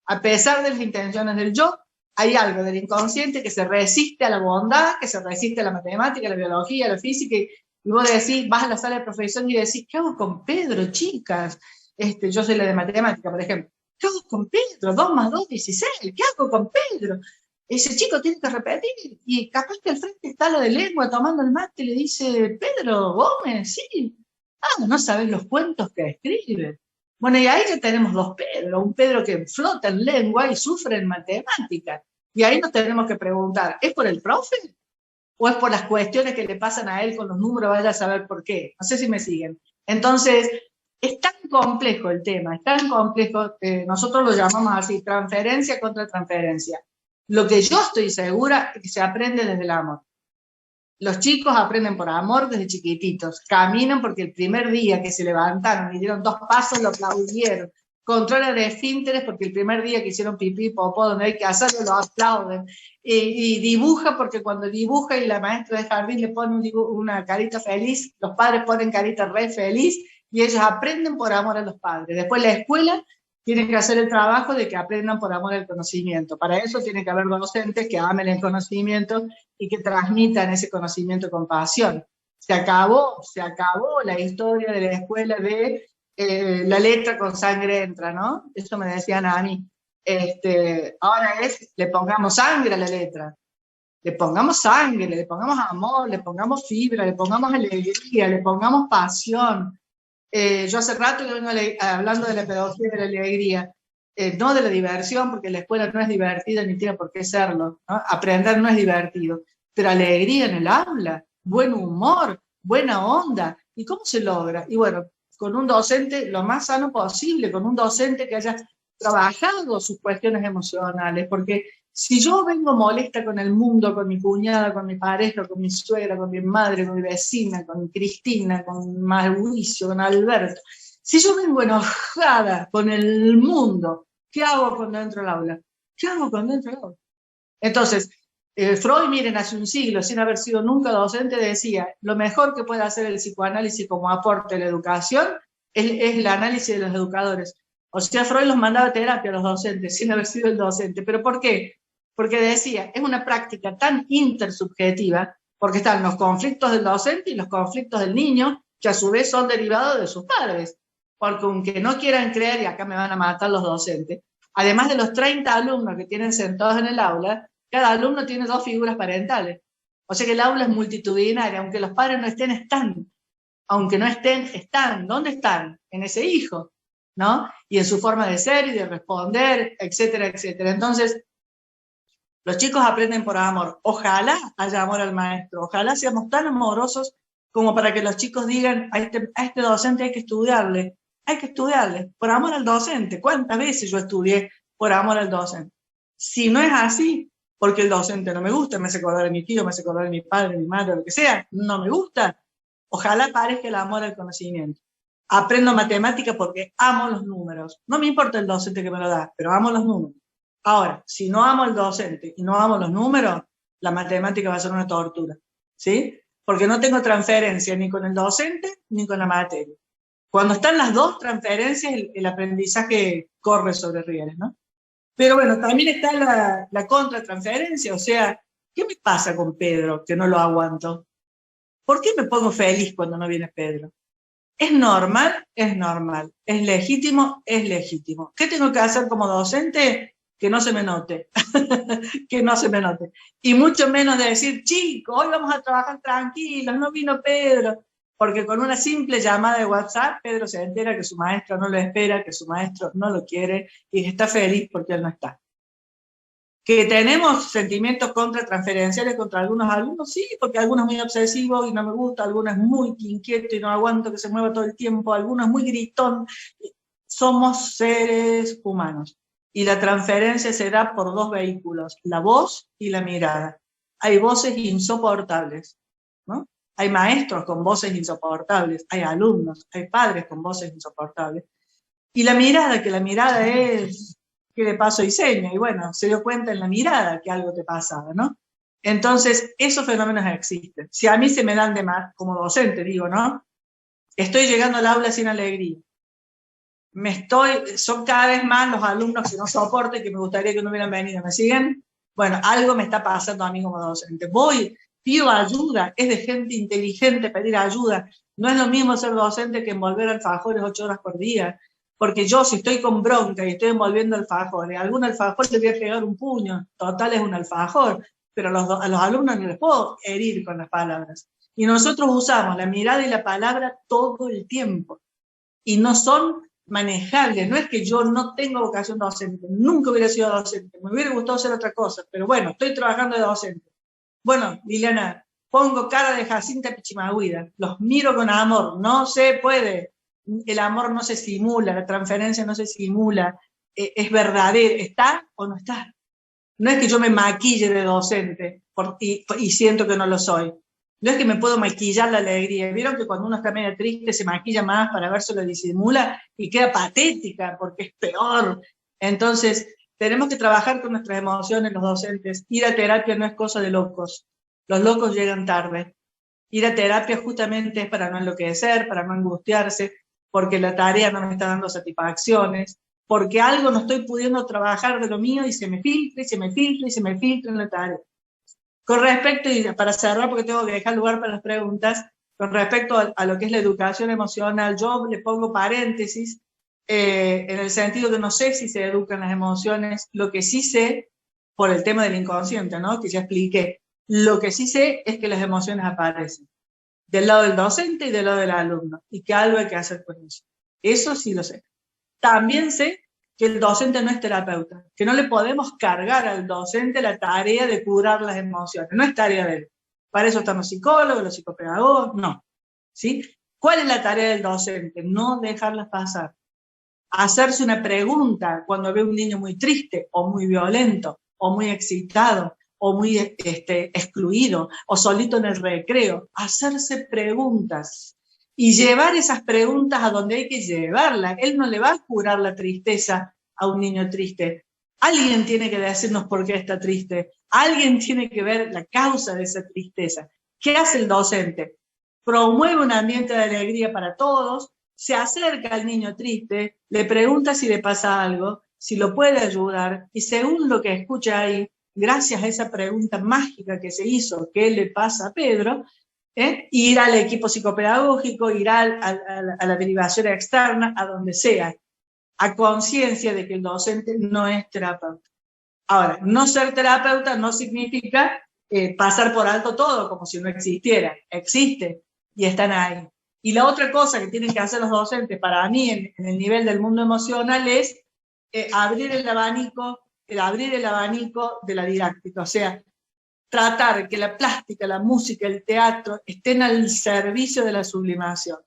A pesar de las intenciones del yo, hay algo del inconsciente que se resiste a la bondad, que se resiste a la matemática, a la biología, a la física, y vos decís, vas a la sala de profesión y decís, ¿qué hago con Pedro, chicas? Yo soy la de matemática, por ejemplo. ¿Qué hago con Pedro? 2 más 2, 16. ¿Qué hago con Pedro? Ese chico tiene que repetir, y capaz que al frente está la de lengua tomando el mate y le dice, Pedro Gómez, sí. Ah, no sabes los cuentos que escribe. Bueno, y ahí ya tenemos 2 Pedro, un Pedro que flota en lengua y sufre en matemática. Y ahí nos tenemos que preguntar, ¿es por el profe? ¿O es por las cuestiones que le pasan a él con los números? Vaya a saber por qué. No sé si me siguen. Entonces, es tan complejo el tema, es tan complejo, nosotros lo llamamos así, transferencia contra transferencia. Lo que yo estoy segura es que se aprende desde el amor. Los chicos aprenden por amor desde chiquititos, caminan porque el primer día que se levantaron y dieron 2 pasos lo aplaudieron, controlan de esfínteres porque el primer día que hicieron pipí, popó, donde hay que hacerlo, lo aplauden, y dibuja porque cuando dibuja y la maestra de jardín le pone una carita feliz, los padres ponen carita re feliz, y ellos aprenden por amor a los padres. Después la escuela tienen que hacer el trabajo de que aprendan por amor al conocimiento. Para eso tiene que haber docentes que amen el conocimiento y que transmitan ese conocimiento con pasión. Se acabó la historia de la escuela de la letra con sangre entra, ¿no? Eso me decían a mí. Ahora le pongamos sangre a la letra. Le pongamos sangre, le pongamos amor, le pongamos fibra, le pongamos alegría, le pongamos pasión. Yo hace rato que vengo hablando de la pedagogía de la alegría, no de la diversión, porque la escuela no es divertida ni tiene por qué serlo, ¿no? Aprender no es divertido, pero alegría en el aula, buen humor, buena onda. ¿Y cómo se logra? Y bueno, con un docente lo más sano posible, con un docente que haya trabajado sus cuestiones emocionales, porque si yo vengo molesta con el mundo, con mi cuñada, con mi pareja, con mi suegra, con mi madre, con mi vecina, con Cristina, con Mauricio, con Alberto, si yo vengo enojada con el mundo, ¿qué hago cuando entro al aula? ¿Qué hago cuando entro al aula? Entonces, Freud, miren, hace un siglo, sin haber sido nunca docente, decía, lo mejor que puede hacer el psicoanálisis como aporte a la educación es el análisis de los educadores. O sea, Freud los mandaba a terapia a los docentes, sin haber sido el docente. ¿Pero por qué? Porque decía, es una práctica tan intersubjetiva, porque están los conflictos del docente y los conflictos del niño, que a su vez son derivados de sus padres. Porque aunque no quieran creer, y acá me van a matar los docentes, además de los 30 alumnos que tienen sentados en el aula, cada alumno tiene 2 figuras parentales. O sea que el aula es multitudinaria, aunque los padres no estén, están. Aunque no estén, están. ¿Dónde están? En ese hijo, ¿no? Y en su forma de ser y de responder, etcétera, etcétera. Entonces, los chicos aprenden por amor. Ojalá haya amor al maestro. Ojalá seamos tan amorosos como para que los chicos digan, a este docente hay que estudiarle. Hay que estudiarle. Por amor al docente. ¿Cuántas veces yo estudié por amor al docente? Si no es así, porque el docente no me gusta, me hace acordar de mi tío, me hace acordar de mi padre, mi madre, lo que sea, no me gusta, ojalá parezca el amor al conocimiento. Aprendo matemática porque amo los números. No me importa el docente que me lo da, pero amo los números. Ahora, si no amo el docente y no amo los números, la matemática va a ser una tortura, ¿sí? Porque no tengo transferencia ni con el docente ni con la materia. Cuando están las dos transferencias, el aprendizaje corre sobre rieles, ¿no? Pero bueno, también está la contratransferencia, o sea, ¿qué me pasa con Pedro que no lo aguanto? ¿Por qué me pongo feliz cuando no viene Pedro? ¿Es normal? Es normal. ¿Es legítimo? Es legítimo. ¿Qué tengo que hacer como docente? Que no se me note. Que no se me note. Y mucho menos de decir, chicos, hoy vamos a trabajar tranquilos, no vino Pedro. Porque con una simple llamada de WhatsApp, Pedro se entera que su maestro no lo espera, que su maestro no lo quiere y que está feliz porque él no está. ¿Que tenemos sentimientos contratransferenciales contra algunos alumnos? Sí, porque algunos muy obsesivos y no me gusta, algunos muy inquieto y no aguanto que se mueva todo el tiempo, algunos muy gritón. Somos seres humanos. Y la transferencia se da por 2 vehículos, la voz y la mirada. Hay voces insoportables, ¿no? Hay maestros con voces insoportables, hay alumnos, hay padres con voces insoportables. Y la mirada, que la mirada es que de paso y seña, y bueno, se dio cuenta en la mirada que algo te pasaba, ¿no? Entonces, esos fenómenos existen. Si a mí se me dan de más, como docente digo, ¿no? Estoy llegando al aula sin alegría. Son cada vez más los alumnos que no soporto y que me gustaría que no hubieran venido. ¿Me siguen? Bueno, algo me está pasando a mí como docente. Pido ayuda, es de gente inteligente pedir ayuda. No es lo mismo ser docente que envolver alfajores 8 horas por día. Porque yo, si estoy con bronca y estoy envolviendo alfajores, a algún alfajor le voy a pegar un puño. Total, es un alfajor. Pero a los alumnos no les puedo herir con las palabras. Y nosotros usamos la mirada y la palabra todo el tiempo. Y no son manejables. No es que yo no tengo vocación docente. Nunca hubiera sido docente. Me hubiera gustado hacer otra cosa. Pero bueno, estoy trabajando de docente. Bueno, Liliana, pongo cara de Jacinta Pichimahuida. Los miro con amor. No se puede. El amor no se simula, la transferencia no se simula, es verdadero, ¿está o no está? No es que yo me maquille de docente y siento que no lo soy. No es que me puedo maquillar la alegría. ¿Vieron que cuando uno está medio triste se maquilla más para verse lo disimula y queda patética porque es peor? Entonces, tenemos que trabajar con nuestras emociones los docentes. Ir a terapia no es cosa de locos. Los locos llegan tarde. Ir a terapia justamente es para no enloquecer, para no angustiarse, porque la tarea no me está dando satisfacciones, porque algo no estoy pudiendo trabajar de lo mío y se me filtra, y se me filtra, y se me filtra en la tarea. Con respecto, y para cerrar, porque tengo que dejar lugar para las preguntas, con respecto a lo que es la educación emocional, yo le pongo paréntesis, en el sentido que no sé si se educan las emociones, lo que sí sé, por el tema del inconsciente, ¿no? Que ya expliqué, lo que sí sé es que las emociones aparecen. del lado del docente y del lado del alumno, y que algo hay que hacer con eso. Eso sí lo sé. También sé que el docente no es terapeuta, que no le podemos cargar al docente la tarea de curar las emociones, no es tarea de él. Para eso están los psicólogos, los psicopedagogos, no. ¿Sí? ¿Cuál es la tarea del docente? No dejarlas pasar. Hacerse una pregunta cuando ve un niño muy triste, o muy violento, o muy excitado, o muy excluido, o solito en el recreo. Hacerse preguntas. Y llevar esas preguntas a donde hay que llevarlas. Él no le va a curar la tristeza a un niño triste. Alguien tiene que decirnos por qué está triste. Alguien tiene que ver la causa de esa tristeza. ¿Qué hace el docente? Promueve un ambiente de alegría para todos, se acerca al niño triste, le pregunta si le pasa algo, si lo puede ayudar, y según lo que escucha ahí, gracias a esa pregunta mágica que se hizo, ¿qué le pasa a Pedro?, irá al equipo psicopedagógico, irá a la derivación externa, a donde sea, a conciencia de que el docente no es terapeuta. Ahora, no ser terapeuta no significa pasar por alto todo, como si no existiera. Existe y están ahí. Y la otra cosa que tienen que hacer los docentes, para mí, en el nivel del mundo emocional, es abrir el abanico de la didáctica. O sea, tratar que la plástica, la música, el teatro estén al servicio de la sublimación.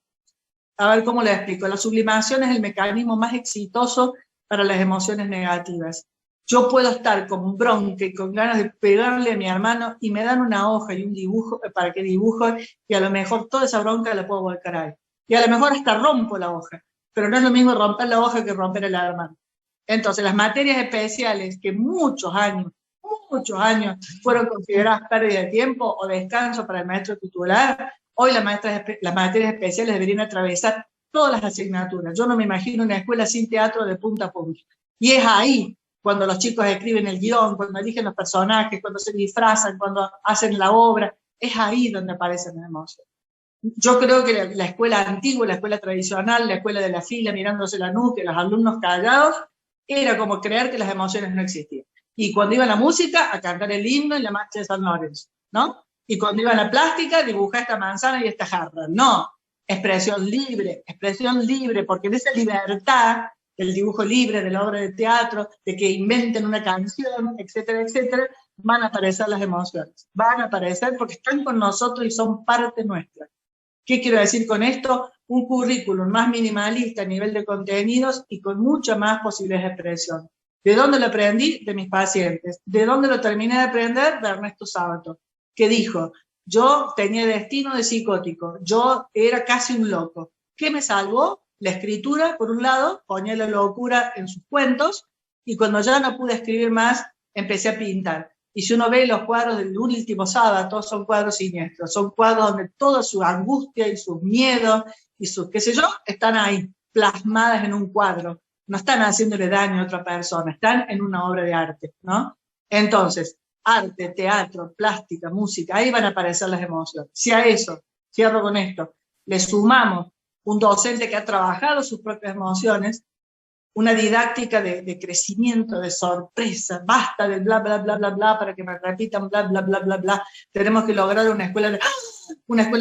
A ver cómo le explico. La sublimación es el mecanismo más exitoso para las emociones negativas. Yo puedo estar con bronca y con ganas de pegarle a mi hermano y me dan una hoja y un dibujo para que dibuje, y a lo mejor toda esa bronca la puedo volcar ahí. Y a lo mejor hasta rompo la hoja, pero no es lo mismo romper la hoja que romper el hermano. Entonces, las materias especiales que muchos años fueron consideradas pérdida de tiempo o descanso para el maestro titular, hoy las materias especiales deberían atravesar todas las asignaturas. Yo no me imagino una escuela sin teatro de punta a punta. Y es ahí cuando los chicos escriben el guión, cuando eligen los personajes, cuando se disfrazan, cuando hacen la obra, es ahí donde aparecen las emociones. Yo creo que la escuela antigua, la escuela tradicional, la escuela de la fila mirándose la nuca, los alumnos callados, era como creer que las emociones no existían. Y cuando iba la música, a cantar el himno y la marcha de San Lorenzo, ¿no? Y cuando iba la plástica, dibujar esta manzana y esta jarra. No, expresión libre, porque en esa libertad del dibujo libre, de la obra de teatro, de que inventen una canción, etcétera, etcétera, van a aparecer las emociones. Van a aparecer porque están con nosotros y son parte nuestra. ¿Qué quiero decir con esto? Un currículum más minimalista a nivel de contenidos y con mucha más posibilidades de expresión. ¿De dónde lo aprendí? De mis pacientes. ¿De dónde lo terminé de aprender? De Ernesto Sábato, que dijo, yo tenía destino de psicótico, yo era casi un loco. ¿Qué me salvó? La escritura, por un lado, ponía la locura en sus cuentos, y cuando ya no pude escribir más, empecé a pintar. Y si uno ve los cuadros del último sábado, son cuadros siniestros, son cuadros donde toda su angustia y sus miedos y sus qué sé yo, están ahí, plasmadas en un cuadro. No están haciéndole daño a otra persona, están en una obra de arte, ¿no? Entonces, arte, teatro, plástica, música, ahí van a aparecer las emociones. Si a eso, cierro con esto, le sumamos un docente que ha trabajado sus propias emociones, una didáctica de crecimiento, de sorpresa, basta del bla, bla, bla, bla, bla, para que me repitan bla, bla, bla, bla, bla. Tenemos que lograr una escuela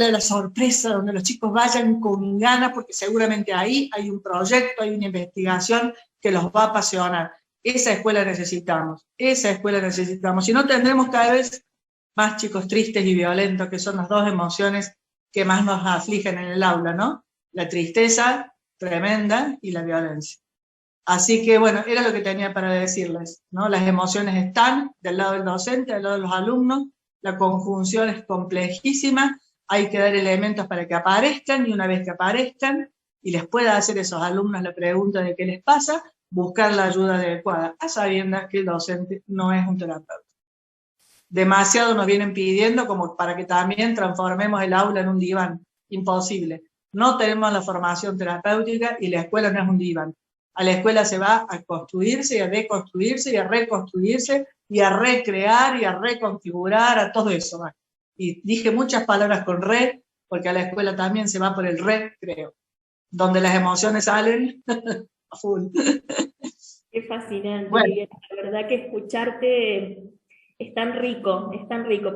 de la sorpresa, donde los chicos vayan con ganas, porque seguramente ahí hay un proyecto, hay una investigación que los va a apasionar. Esa escuela necesitamos. Si no, tendremos cada vez más chicos tristes y violentos, que son las dos emociones que más nos afligen en el aula, ¿no? La tristeza tremenda y la violencia. Así que, bueno, era lo que tenía para decirles, ¿no? Las emociones están del lado del docente, del lado de los alumnos, la conjunción es complejísima, hay que dar elementos para que aparezcan, y una vez que aparezcan, y les pueda hacer a esos alumnos la pregunta de qué les pasa, buscar la ayuda adecuada, a sabiendas que el docente no es un terapeuta. Demasiado nos vienen pidiendo como para que también transformemos el aula en un diván. Imposible. No tenemos la formación terapéutica y la escuela no es un diván. A la escuela se va a construirse y a deconstruirse y a reconstruirse y a recrear y a reconfigurar, a todo eso. Y dije muchas palabras con re, porque a la escuela también se va por el recreo, donde las emociones salen a full. Qué fascinante, Bueno. Viviana. La verdad que escucharte es tan rico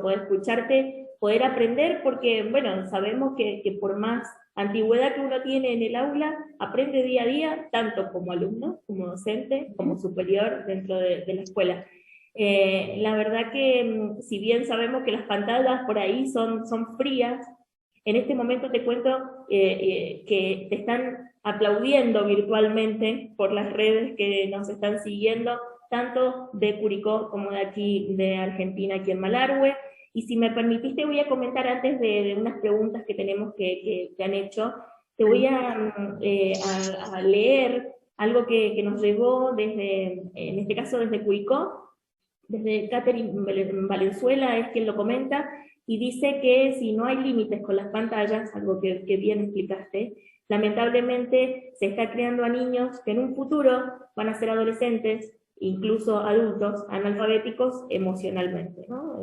poder escucharte poder aprender, porque, bueno, sabemos que por más antigüedad que uno tiene en el aula, aprende día a día, tanto como alumno, como docente, como superior dentro de la escuela. La verdad que si bien sabemos que las pantallas por ahí son frías, en este momento te cuento que te están aplaudiendo virtualmente por las redes que nos están siguiendo, tanto de Curicó como de aquí, de Argentina, aquí en Malargüe. Y si me permitiste, voy a comentar antes de unas preguntas que tenemos que han hecho, te voy a leer algo que nos llegó desde, en este caso desde Curicó, desde Catherine Valenzuela es quien lo comenta, y dice que si no hay límites con las pantallas, algo que bien explicaste, lamentablemente se está creando a niños que en un futuro van a ser adolescentes, incluso adultos, analfabéticos emocionalmente, ¿no?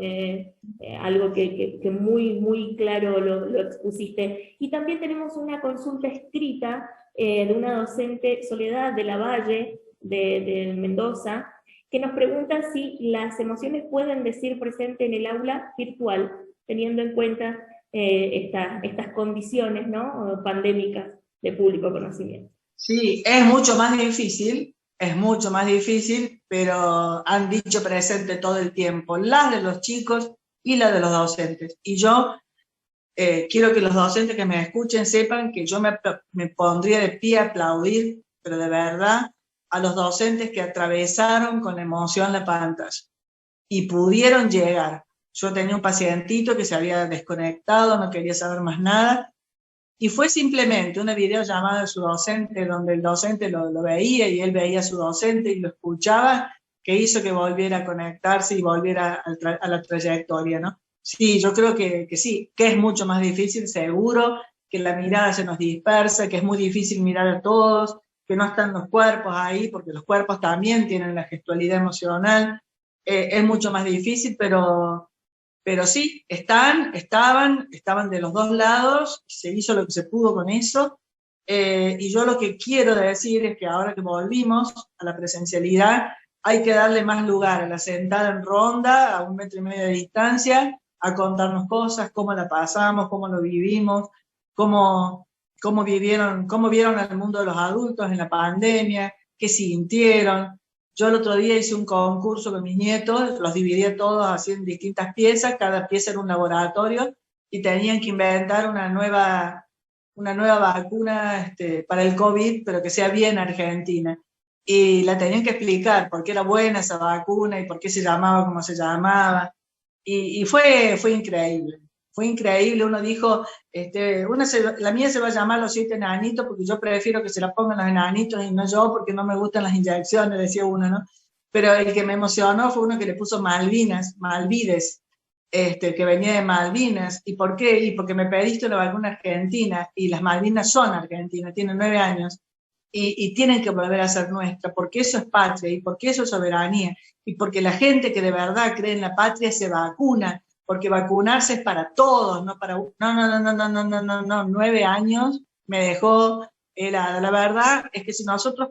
Algo que muy, muy claro lo expusiste. Y también tenemos una consulta escrita de una docente, Soledad de la Valle, de Mendoza, que nos pregunta si las emociones pueden decir presente en el aula virtual, teniendo en cuenta estas condiciones, ¿no?, pandémicas de público conocimiento. Sí, es mucho más difícil, pero han dicho presente todo el tiempo, las de los chicos y las de los docentes. Y yo quiero que los docentes que me escuchen sepan que yo me pondría de pie a aplaudir, pero de verdad, a los docentes que atravesaron con emoción la pantalla y pudieron llegar. Yo tenía un pacientito que se había desconectado, no quería saber más nada, y fue simplemente una videollamada de su docente, donde el docente lo veía y él veía a su docente y lo escuchaba, que hizo que volviera a conectarse y volviera a la trayectoria, ¿no? Sí, yo creo que sí, que es mucho más difícil, seguro, que la mirada se nos dispersa, que es muy difícil mirar a todos, que no están los cuerpos ahí, porque los cuerpos también tienen la gestualidad emocional. Es mucho más difícil, pero sí, estaban de los dos lados, se hizo lo que se pudo con eso, y yo lo que quiero decir es que ahora que volvimos a la presencialidad, hay que darle más lugar a la sentada en ronda, a 1,5 metros de distancia, a contarnos cosas, cómo la pasamos, cómo lo vivimos, cómo vieron al mundo de los adultos en la pandemia, qué sintieron. Yo el otro día hice un concurso con mis nietos, los dividí todos así en distintas piezas, cada pieza era un laboratorio y tenían que inventar una nueva vacuna para el COVID, pero que sea bien argentina. Y la tenían que explicar por qué era buena esa vacuna y por qué se llamaba como se llamaba. Y fue increíble. Fue increíble. Uno dijo, la mía se va a llamar Los 7 enanitos porque yo prefiero que se la pongan los enanitos y no yo porque no me gustan las inyecciones, decía uno, ¿no? Pero el que me emocionó fue uno que le puso Malvides, que venía de Malvinas. ¿Y por qué? Y porque me pediste una vacuna argentina y las Malvinas son argentinas, tienen 9 años y tienen que volver a ser nuestra, porque eso es patria y porque eso es soberanía y porque la gente que de verdad cree en la patria se vacuna, porque vacunarse es para todos, no para... No, 9 años me dejó helada. La verdad es que si nosotros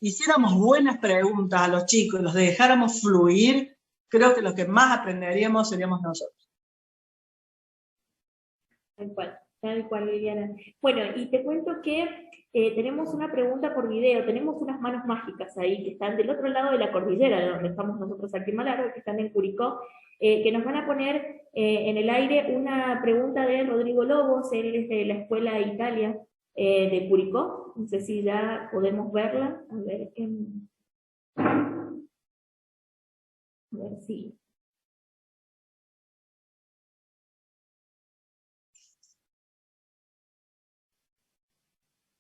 hiciéramos buenas preguntas a los chicos y los dejáramos fluir, creo que los que más aprenderíamos seríamos nosotros. Tal cual, Liliana. Bueno, y te cuento que tenemos una pregunta por video, tenemos unas manos mágicas ahí que están del otro lado de la cordillera, de donde estamos nosotros aquí en Malargüe, que están en Curicó, que nos van a poner en el aire una pregunta de Rodrigo Lobos, él es de la Escuela Italia de Curicó, no sé si ya podemos verla, a ver si...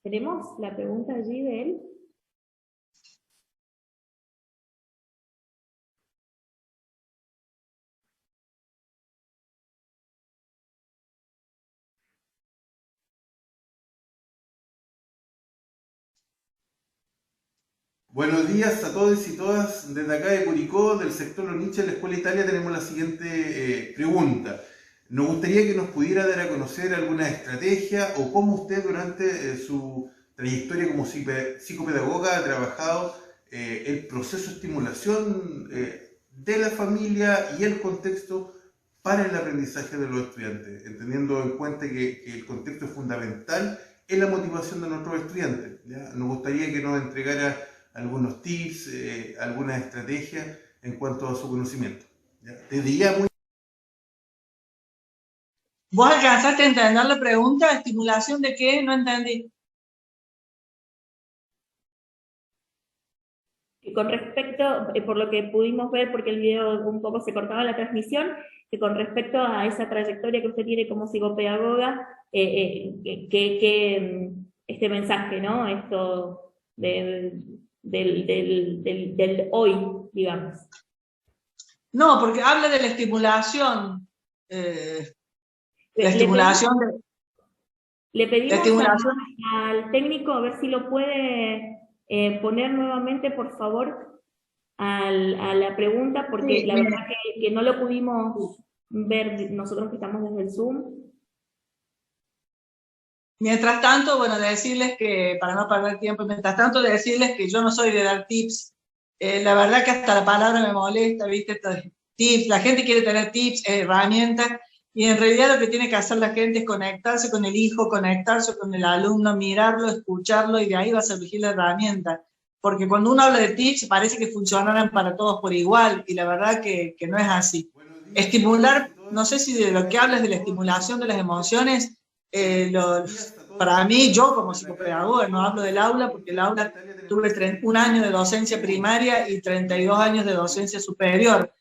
¿Tenemos la pregunta allí de él? Buenos días a todos y todas. Desde acá de Curicó, del sector Los Niches, de la Escuela Italia, tenemos la siguiente pregunta. Nos gustaría que nos pudiera dar a conocer alguna estrategia o cómo usted durante su trayectoria como psicopedagoga ha trabajado el proceso de estimulación de la familia y el contexto para el aprendizaje de los estudiantes, entendiendo en cuenta que el contexto es fundamental en la motivación de nuestros estudiantes, ¿ya? Nos gustaría que nos entregara algunos tips, algunas estrategias en cuanto a su conocimiento, ¿ya? Desde ya muy... ¿Vos alcanzaste a entender la pregunta? ¿Estimulación de qué? No entendí. Y con respecto, por lo que pudimos ver, porque el video un poco se cortaba la transmisión, que con respecto a esa trayectoria que usted tiene como psicopedagoga, este mensaje, ¿no? Esto del hoy, digamos. No, porque habla de la estimulación. La estimulación le pedimos la estimulación. al técnico a ver si lo puede poner nuevamente, por favor, a la pregunta, porque Sí, la verdad que no lo pudimos ver nosotros que estamos desde el Zoom. Mientras tanto, bueno, decirles que, para no perder tiempo, mientras tanto decirles que yo no soy de dar tips. La verdad que hasta la palabra me molesta, ¿viste? Tips, la gente quiere tener tips, herramientas, y en realidad lo que tiene que hacer la gente es conectarse con el hijo, conectarse con el alumno, mirarlo, escucharlo, y de ahí va a surgir la herramienta. Porque cuando uno habla de tips, parece que funcionaran para todos por igual, y la verdad que no es así. Estimular, no sé si de lo que hablas de la estimulación de las emociones, para mí, yo como psicopedagoga, no hablo del aula, porque el aula tuve un año de docencia primaria y 32 años de docencia superior.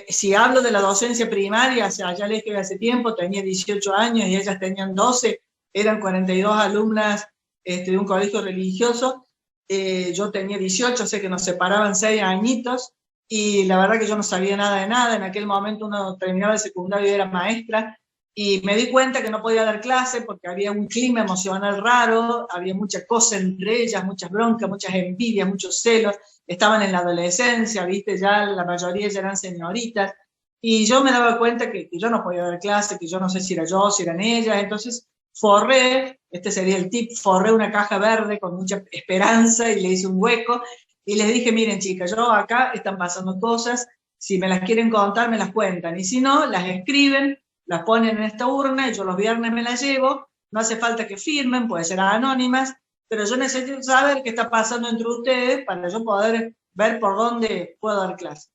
Si hablo de la docencia primaria, o sea, ya les dije hace tiempo, tenía 18 años y ellas tenían 12, eran 42 alumnas de un colegio religioso, yo tenía 18, sé que nos separaban 6 añitos, y la verdad que yo no sabía nada de nada. En aquel momento uno terminaba el secundario y era maestra, y me di cuenta que no podía dar clase porque había un clima emocional raro, había mucha cosa entre ellas, muchas broncas, muchas envidias, muchos celos, estaban en la adolescencia, ¿viste? Ya la mayoría ya eran señoritas, y yo me daba cuenta que yo no podía dar clase, que yo no sé si era yo, si eran ellas. Entonces forré, este sería el tip, forré una caja verde con mucha esperanza y le hice un hueco, y les dije, miren chicas, yo acá están pasando cosas, si me las quieren contar me las cuentan, y si no, las escriben, las ponen en esta urna, y yo los viernes me las llevo, no hace falta que firmen, puede ser anónimas, pero yo necesito saber qué está pasando entre ustedes para yo poder ver por dónde puedo dar clase.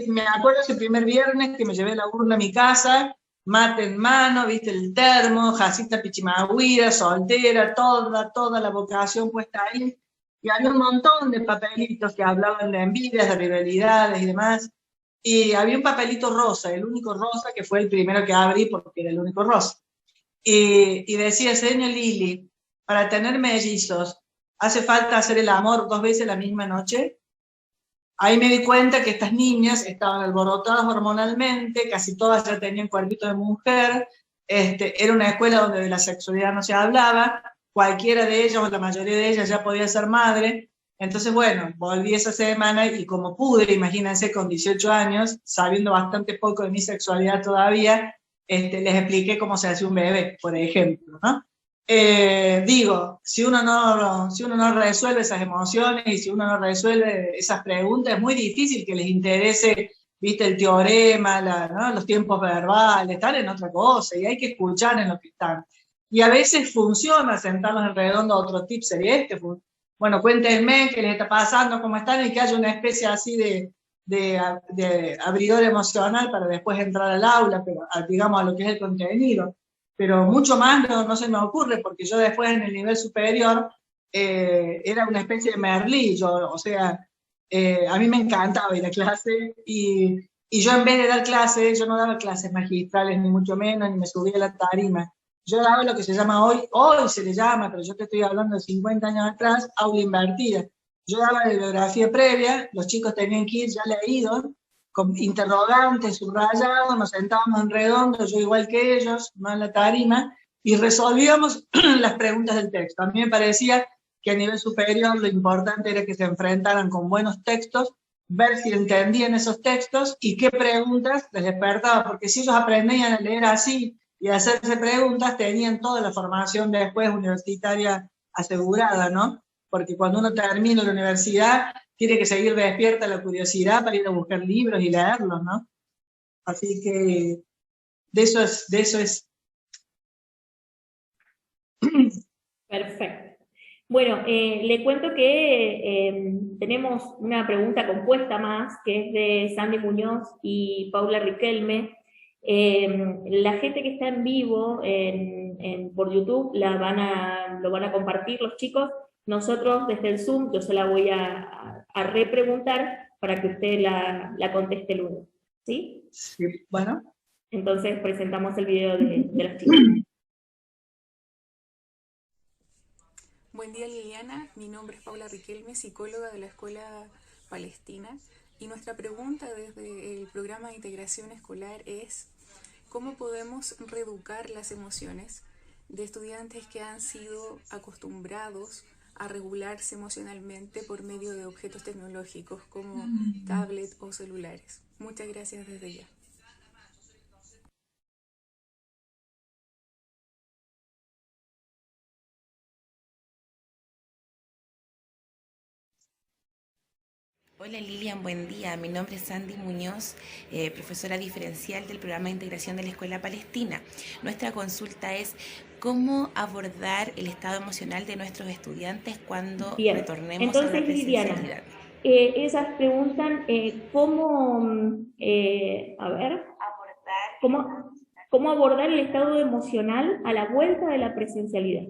Me acuerdo ese primer viernes que me llevé la urna a mi casa, mate en mano, viste el termo, Jacita Pichimagüira, soltera, toda la vocación puesta ahí, y había un montón de papelitos que hablaban de envidias, de rivalidades y demás, y había un papelito rosa, el único rosa, que fue el primero que abrí porque era el único rosa, y decía, señor Lili, para tener mellizos, ¿hace falta hacer el amor 2 veces la misma noche? Ahí me di cuenta que estas niñas estaban alborotadas hormonalmente, casi todas ya tenían cuerpito de mujer, era una escuela donde de la sexualidad no se hablaba, cualquiera de ellas o la mayoría de ellas ya podía ser madre. Entonces, bueno, volví esa semana y como pude, imagínense, con 18 años, sabiendo bastante poco de mi sexualidad todavía, les expliqué cómo se hace un bebé, por ejemplo, ¿no? Digo, si uno no resuelve esas emociones y si uno no resuelve esas preguntas, es muy difícil que les interese, viste, el teorema, ¿no? Los tiempos verbales, están en otra cosa, y hay que escuchar en lo que están. Y a veces funciona sentarnos en redondo. Otro tip sería bueno, cuéntenme qué les está pasando, cómo están, y que haya una especie así de abridor emocional para después entrar al aula, pero digamos a lo que es el contenido. Pero mucho más no se me ocurre, porque yo después en el nivel superior era una especie de Merlí, o sea, a mí me encantaba ir a clase, y yo en vez de dar clases, yo no daba clases magistrales, ni mucho menos, ni me subía a la tarima. Yo daba lo que se llama hoy se le llama, pero yo te estoy hablando de 50 años atrás, aula invertida. Yo daba la bibliografía previa, los chicos tenían que ir ya leídos, con interrogantes, subrayados, nos sentábamos en redondo, yo igual que ellos, no en la tarima, y resolvíamos las preguntas del texto. A mí me parecía que a nivel superior lo importante era que se enfrentaran con buenos textos, ver si entendían esos textos y qué preguntas les despertaba, porque si ellos aprendían a leer así y a hacerse preguntas, tenían toda la formación después universitaria asegurada, ¿no? Porque cuando uno termina la universidad, tiene que seguir despierta la curiosidad para ir a buscar libros y leerlos, ¿no? Así que de eso es. Perfecto. Bueno, le cuento que tenemos una pregunta compuesta más, que es de Sandy Muñoz y Paula Riquelme. La gente que está en vivo por YouTube lo van a compartir los chicos. Nosotros desde el Zoom, yo se la voy a repreguntar para que usted la conteste luego. ¿Sí? Sí, bueno. Entonces presentamos el video de los chicos. Buen día, Liliana, mi nombre es Paula Riquelme, psicóloga de la Escuela Palestina, y nuestra pregunta desde el programa de integración escolar es ¿cómo podemos reeducar las emociones de estudiantes que han sido acostumbrados a regularse emocionalmente por medio de objetos tecnológicos como tablet o celulares? Muchas gracias desde ya. Hola Lilian, buen día. Mi nombre es Sandy Muñoz, profesora diferencial del programa de integración de la Escuela Palestina. Nuestra consulta es ¿cómo abordar el estado emocional de nuestros estudiantes cuando retornemos entonces, a la presencialidad? Liliana, ellas preguntan ¿cómo abordar el estado emocional a la vuelta de la presencialidad?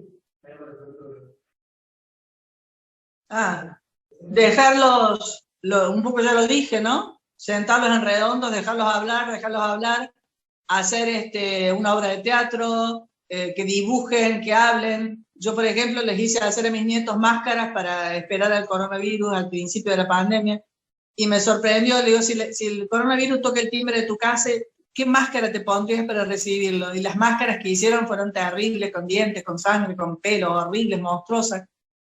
Dejarlos, un poco ya lo dije, ¿no? Sentarlos en redondos, dejarlos hablar, hacer una obra de teatro, que dibujen, que hablen. Yo, por ejemplo, les hice hacer a mis nietos máscaras para esperar al coronavirus al principio de la pandemia, y me sorprendió. Le digo, si el coronavirus toca el timbre de tu casa, ¿qué máscara te pondrías para recibirlo? Y las máscaras que hicieron fueron terribles, con dientes, con sangre, con pelo, horribles, monstruosas.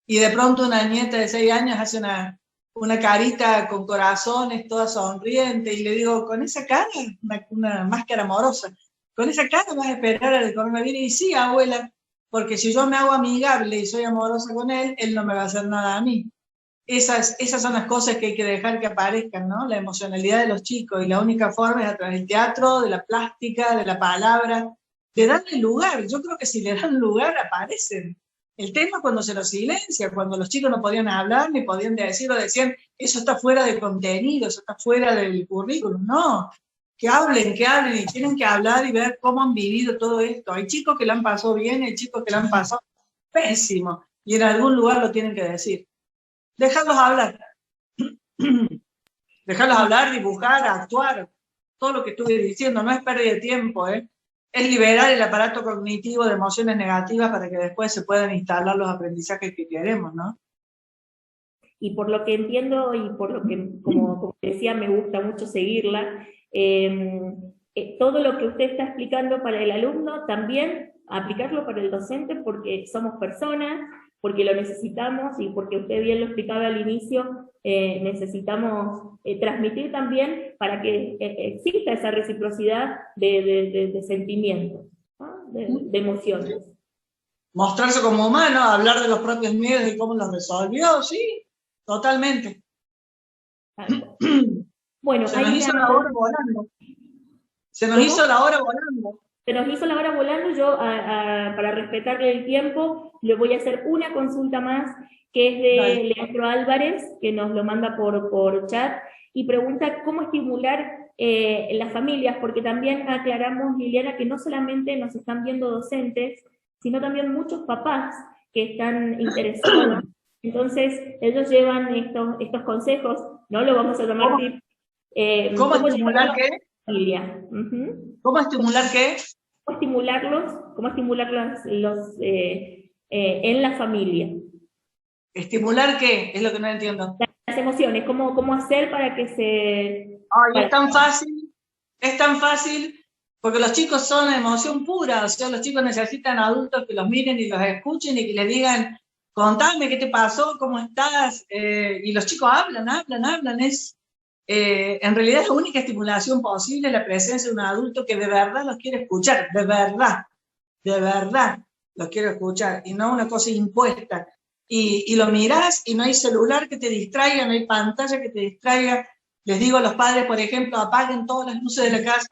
Y de pronto una nieta de 6 años hace una carita con corazones, toda sonriente, y le digo, con esa cara, una máscara amorosa, con esa cara vas a esperar al coronavirus. Y sí, abuela, porque si yo me hago amigable y soy amorosa con él, él no me va a hacer nada a mí. Esas son las cosas que hay que dejar que aparezcan, ¿no? La emocionalidad de los chicos, y la única forma es a través del teatro, de la plástica, de la palabra, de darle lugar. Yo creo que si le dan lugar, aparecen. El tema es cuando se los silencia, cuando los chicos no podían hablar, ni podían decir, o decían, eso está fuera de contenido, eso está fuera del currículum. No, que hablen, y tienen que hablar y ver cómo han vivido todo esto. Hay chicos que lo han pasado bien, hay chicos que lo han pasado pésimo, y en algún lugar lo tienen que decir. Dejarlos hablar. Dejarlos hablar, dibujar, actuar, todo lo que estuve diciendo, no es pérdida de tiempo, ¿eh? Es liberar el aparato cognitivo de emociones negativas para que después se puedan instalar los aprendizajes que queremos, ¿no? Y por lo que entiendo, y por lo que, como decía, me gusta mucho seguirla, todo lo que usted está explicando para el alumno, también aplicarlo para el docente, porque somos personas, porque lo necesitamos, y porque usted bien lo explicaba al inicio, necesitamos transmitir también para que exista esa reciprocidad de sentimientos, ¿no? de emociones. Mostrarse como humano, hablar de los propios miedos y cómo los resolvió, sí, totalmente. Bueno, se nos hizo la hora volando. Se nos hizo la hora volando. Se nos hizo la hora volando. Yo, para respetarle el tiempo, le voy a hacer una consulta más, que es de Leandro Álvarez, que nos lo manda por chat, y pregunta cómo estimular las familias, porque también aclaramos, Liliana, que no solamente nos están viendo docentes, sino también muchos papás que están interesados. Entonces, ellos llevan estos consejos, ¿no? Lo vamos a llamar tips. ¿Cómo estimular qué? Familia. ¿Cómo estimular qué? ¿Cómo estimularlos en la familia? ¿Estimular qué? Es lo que no entiendo. Las emociones, ¿cómo hacer para que se... Ay, es tan fácil, porque los chicos son emoción pura, o sea, los chicos necesitan adultos que los miren y los escuchen y que les digan, contame qué te pasó, cómo estás, y los chicos hablan, en realidad es la única estimulación posible, la presencia de un adulto que de verdad los quiere escuchar, de verdad los quiere escuchar, y no una cosa impuesta. Y lo mirás y no hay celular que te distraiga, no hay pantalla que te distraiga, Les digo a los padres, por ejemplo, apaguen todas las luces de la casa,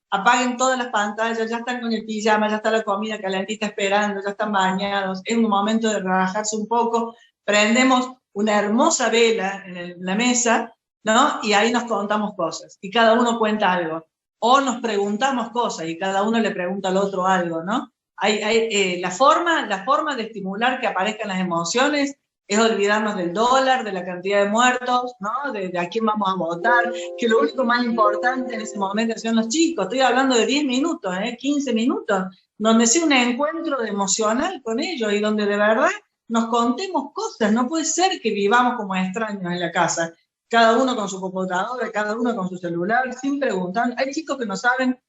apaguen todas las pantallas, ya están con el pijama, ya está la comida calentita esperando, ya están bañados, es un momento de relajarse un poco, prendemos una hermosa vela en la mesa, ¿no? Y ahí nos contamos cosas, y cada uno cuenta algo. O nos preguntamos cosas, y cada uno le pregunta al otro algo, ¿no? La forma de estimular que aparezcan las emociones es olvidarnos del dólar, de la cantidad de muertos, ¿no? De a quién vamos a votar, que lo único más importante en ese momento son los chicos. Estoy hablando de 10 minutos, 15 minutos, donde sea un encuentro emocional con ellos y donde de verdad nos contemos cosas. No puede ser que vivamos como extraños en la casa, cada uno con su computadora, cada uno con su celular, sin preguntar. Hay chicos que no saben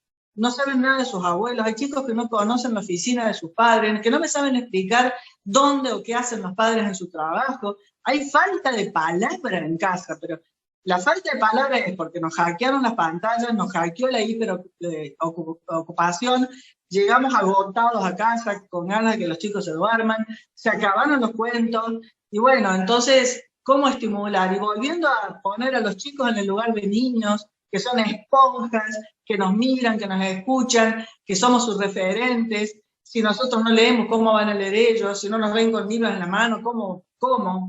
nada de sus abuelos, hay chicos que no conocen la oficina de sus padres, que no me saben explicar dónde o qué hacen los padres en su trabajo. Hay falta de palabra en casa, pero la falta de palabra es porque nos hackearon las pantallas, nos hackeó la hiperocupación, llegamos agotados a casa con ganas de que los chicos se duerman, se acabaron los cuentos, y bueno, entonces, ¿cómo estimular? Y volviendo a poner a los chicos en el lugar de niños, que son esponjas, que nos miran, que nos escuchan, que somos sus referentes. Si nosotros no leemos, ¿cómo van a leer ellos? Si no nos ven con libros en la mano, ¿cómo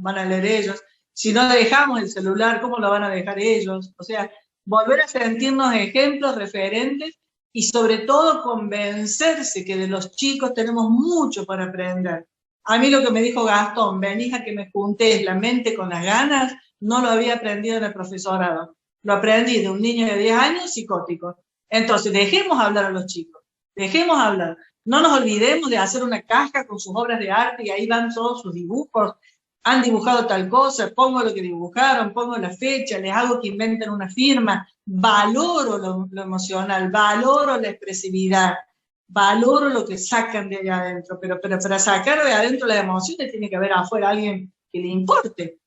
van a leer ellos? Si no dejamos el celular, ¿cómo lo van a dejar ellos? O sea, volver a sentirnos ejemplos, referentes, y sobre todo convencerse que de los chicos tenemos mucho para aprender. A mí lo que me dijo Gastón, venís a que me juntes la mente con las ganas, no lo había aprendido en el profesorado. Lo aprendí de un niño de 10 años psicótico. Entonces, dejemos hablar a los chicos, dejemos hablar. No nos olvidemos de hacer una caja con sus obras de arte y ahí van todos sus dibujos. Han dibujado tal cosa, pongo lo que dibujaron, pongo la fecha, les hago que inventen una firma. Valoro lo emocional, valoro la expresividad, valoro lo que sacan de allá adentro. Pero para sacar de adentro las emociones tiene que haber afuera alguien que le importe.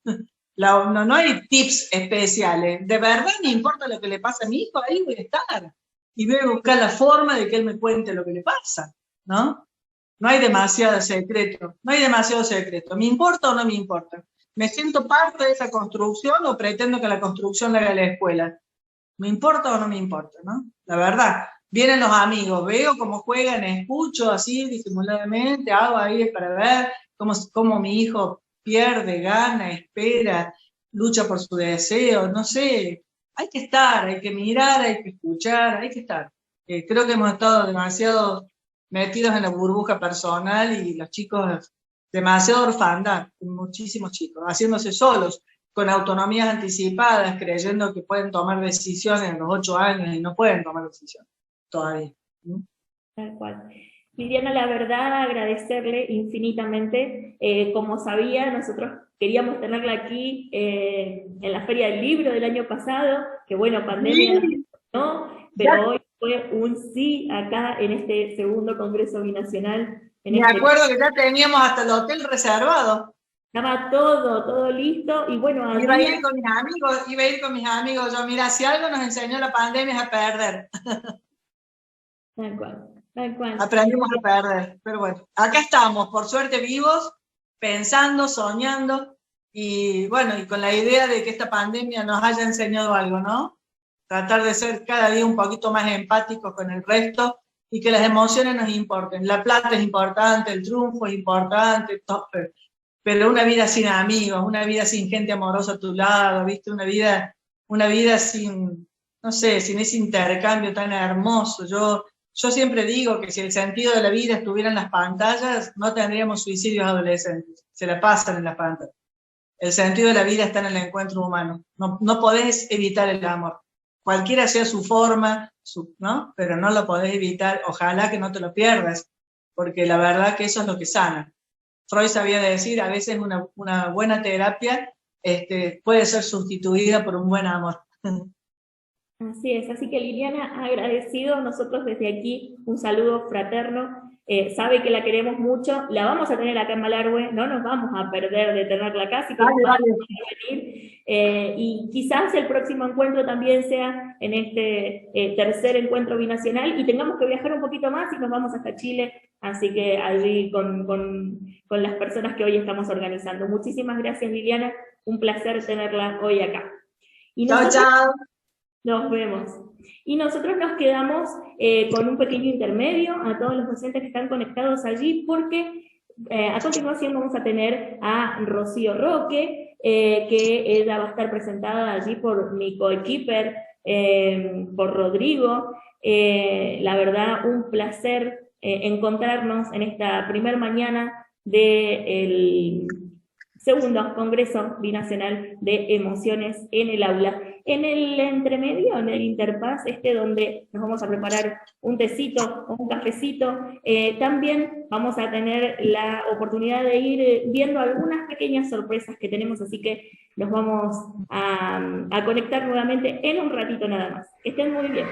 No hay tips especiales. De verdad me importa lo que le pasa a mi hijo, ahí voy a estar. Y voy a buscar la forma de que él me cuente lo que le pasa, ¿no? No hay demasiado secreto, no hay demasiado secreto. ¿Me importa o no me importa? ¿Me siento parte de esa construcción o pretendo que la construcción la haga la escuela? ¿Me importa o no me importa, no? La verdad, vienen los amigos, veo cómo juegan, escucho así disimuladamente, hago ahí para ver cómo mi hijo pierde, gana, espera, lucha por su deseo, no sé. Hay que estar, hay que mirar, hay que escuchar, hay que estar. Creo que hemos estado demasiado metidos en la burbuja personal y los chicos, demasiado orfandad, muchísimos chicos, haciéndose solos, con autonomías anticipadas, creyendo que pueden tomar decisiones a los 8 años y no pueden tomar decisiones todavía. Tal cual. Liliana, la verdad, agradecerle infinitamente. Como sabía, nosotros queríamos tenerla aquí en la Feria del Libro del año pasado, que bueno, pandemia no, pero hoy fue un sí acá en este segundo Congreso Binacional. Me acuerdo que ya teníamos hasta el hotel reservado. Estaba todo listo, y bueno... Iba a ir con mis amigos, yo, mira, si algo nos enseñó la pandemia es a perder. Tal cual. Aprendimos a perder, pero bueno, acá estamos, por suerte vivos, pensando, soñando, y bueno, y con la idea de que esta pandemia nos haya enseñado algo, ¿no? Tratar de ser cada día un poquito más empáticos con el resto, y que las emociones nos importen. La plata es importante, el triunfo es importante, todo, pero una vida sin amigos, una vida sin gente amorosa a tu lado, ¿viste? Una vida sin, no sé, sin ese intercambio tan hermoso. Yo siempre digo que si el sentido de la vida estuviera en las pantallas, no tendríamos suicidios adolescentes, se la pasan en las pantallas. El sentido de la vida está en el encuentro humano, no podés evitar el amor, cualquiera sea su forma, ¿no? Pero no lo podés evitar, ojalá que no te lo pierdas, porque la verdad que eso es lo que sana. Freud sabía decir, a veces una buena terapia puede ser sustituida por un buen amor. Así es, así que Liliana, agradecido, nosotros desde aquí un saludo fraterno, sabe que la queremos mucho, la vamos a tener acá en Malargüe, no nos vamos a perder de tenerla acá, así que vale. Venir, y quizás el próximo encuentro también sea en este tercer encuentro binacional y tengamos que viajar un poquito más y nos vamos hasta Chile, así que allí con las personas que hoy estamos organizando. Muchísimas gracias, Liliana, un placer tenerla hoy acá. Y Chao, nosotros chao. nos vemos. Y nosotros nos quedamos con un pequeño intermedio a todos los docentes que están conectados allí, porque a continuación vamos a tener a Rocío Roque, que ella va a estar presentada allí por mi coequiper, por Rodrigo. La verdad, un placer encontrarnos en esta primer mañana del segundo Congreso Binacional de Emociones en el Aula. En el entremedio, en el interpaz, donde nos vamos a preparar un tecito o un cafecito, también vamos a tener la oportunidad de ir viendo algunas pequeñas sorpresas que tenemos, así que nos vamos a conectar nuevamente en un ratito nada más. Que estén muy bien.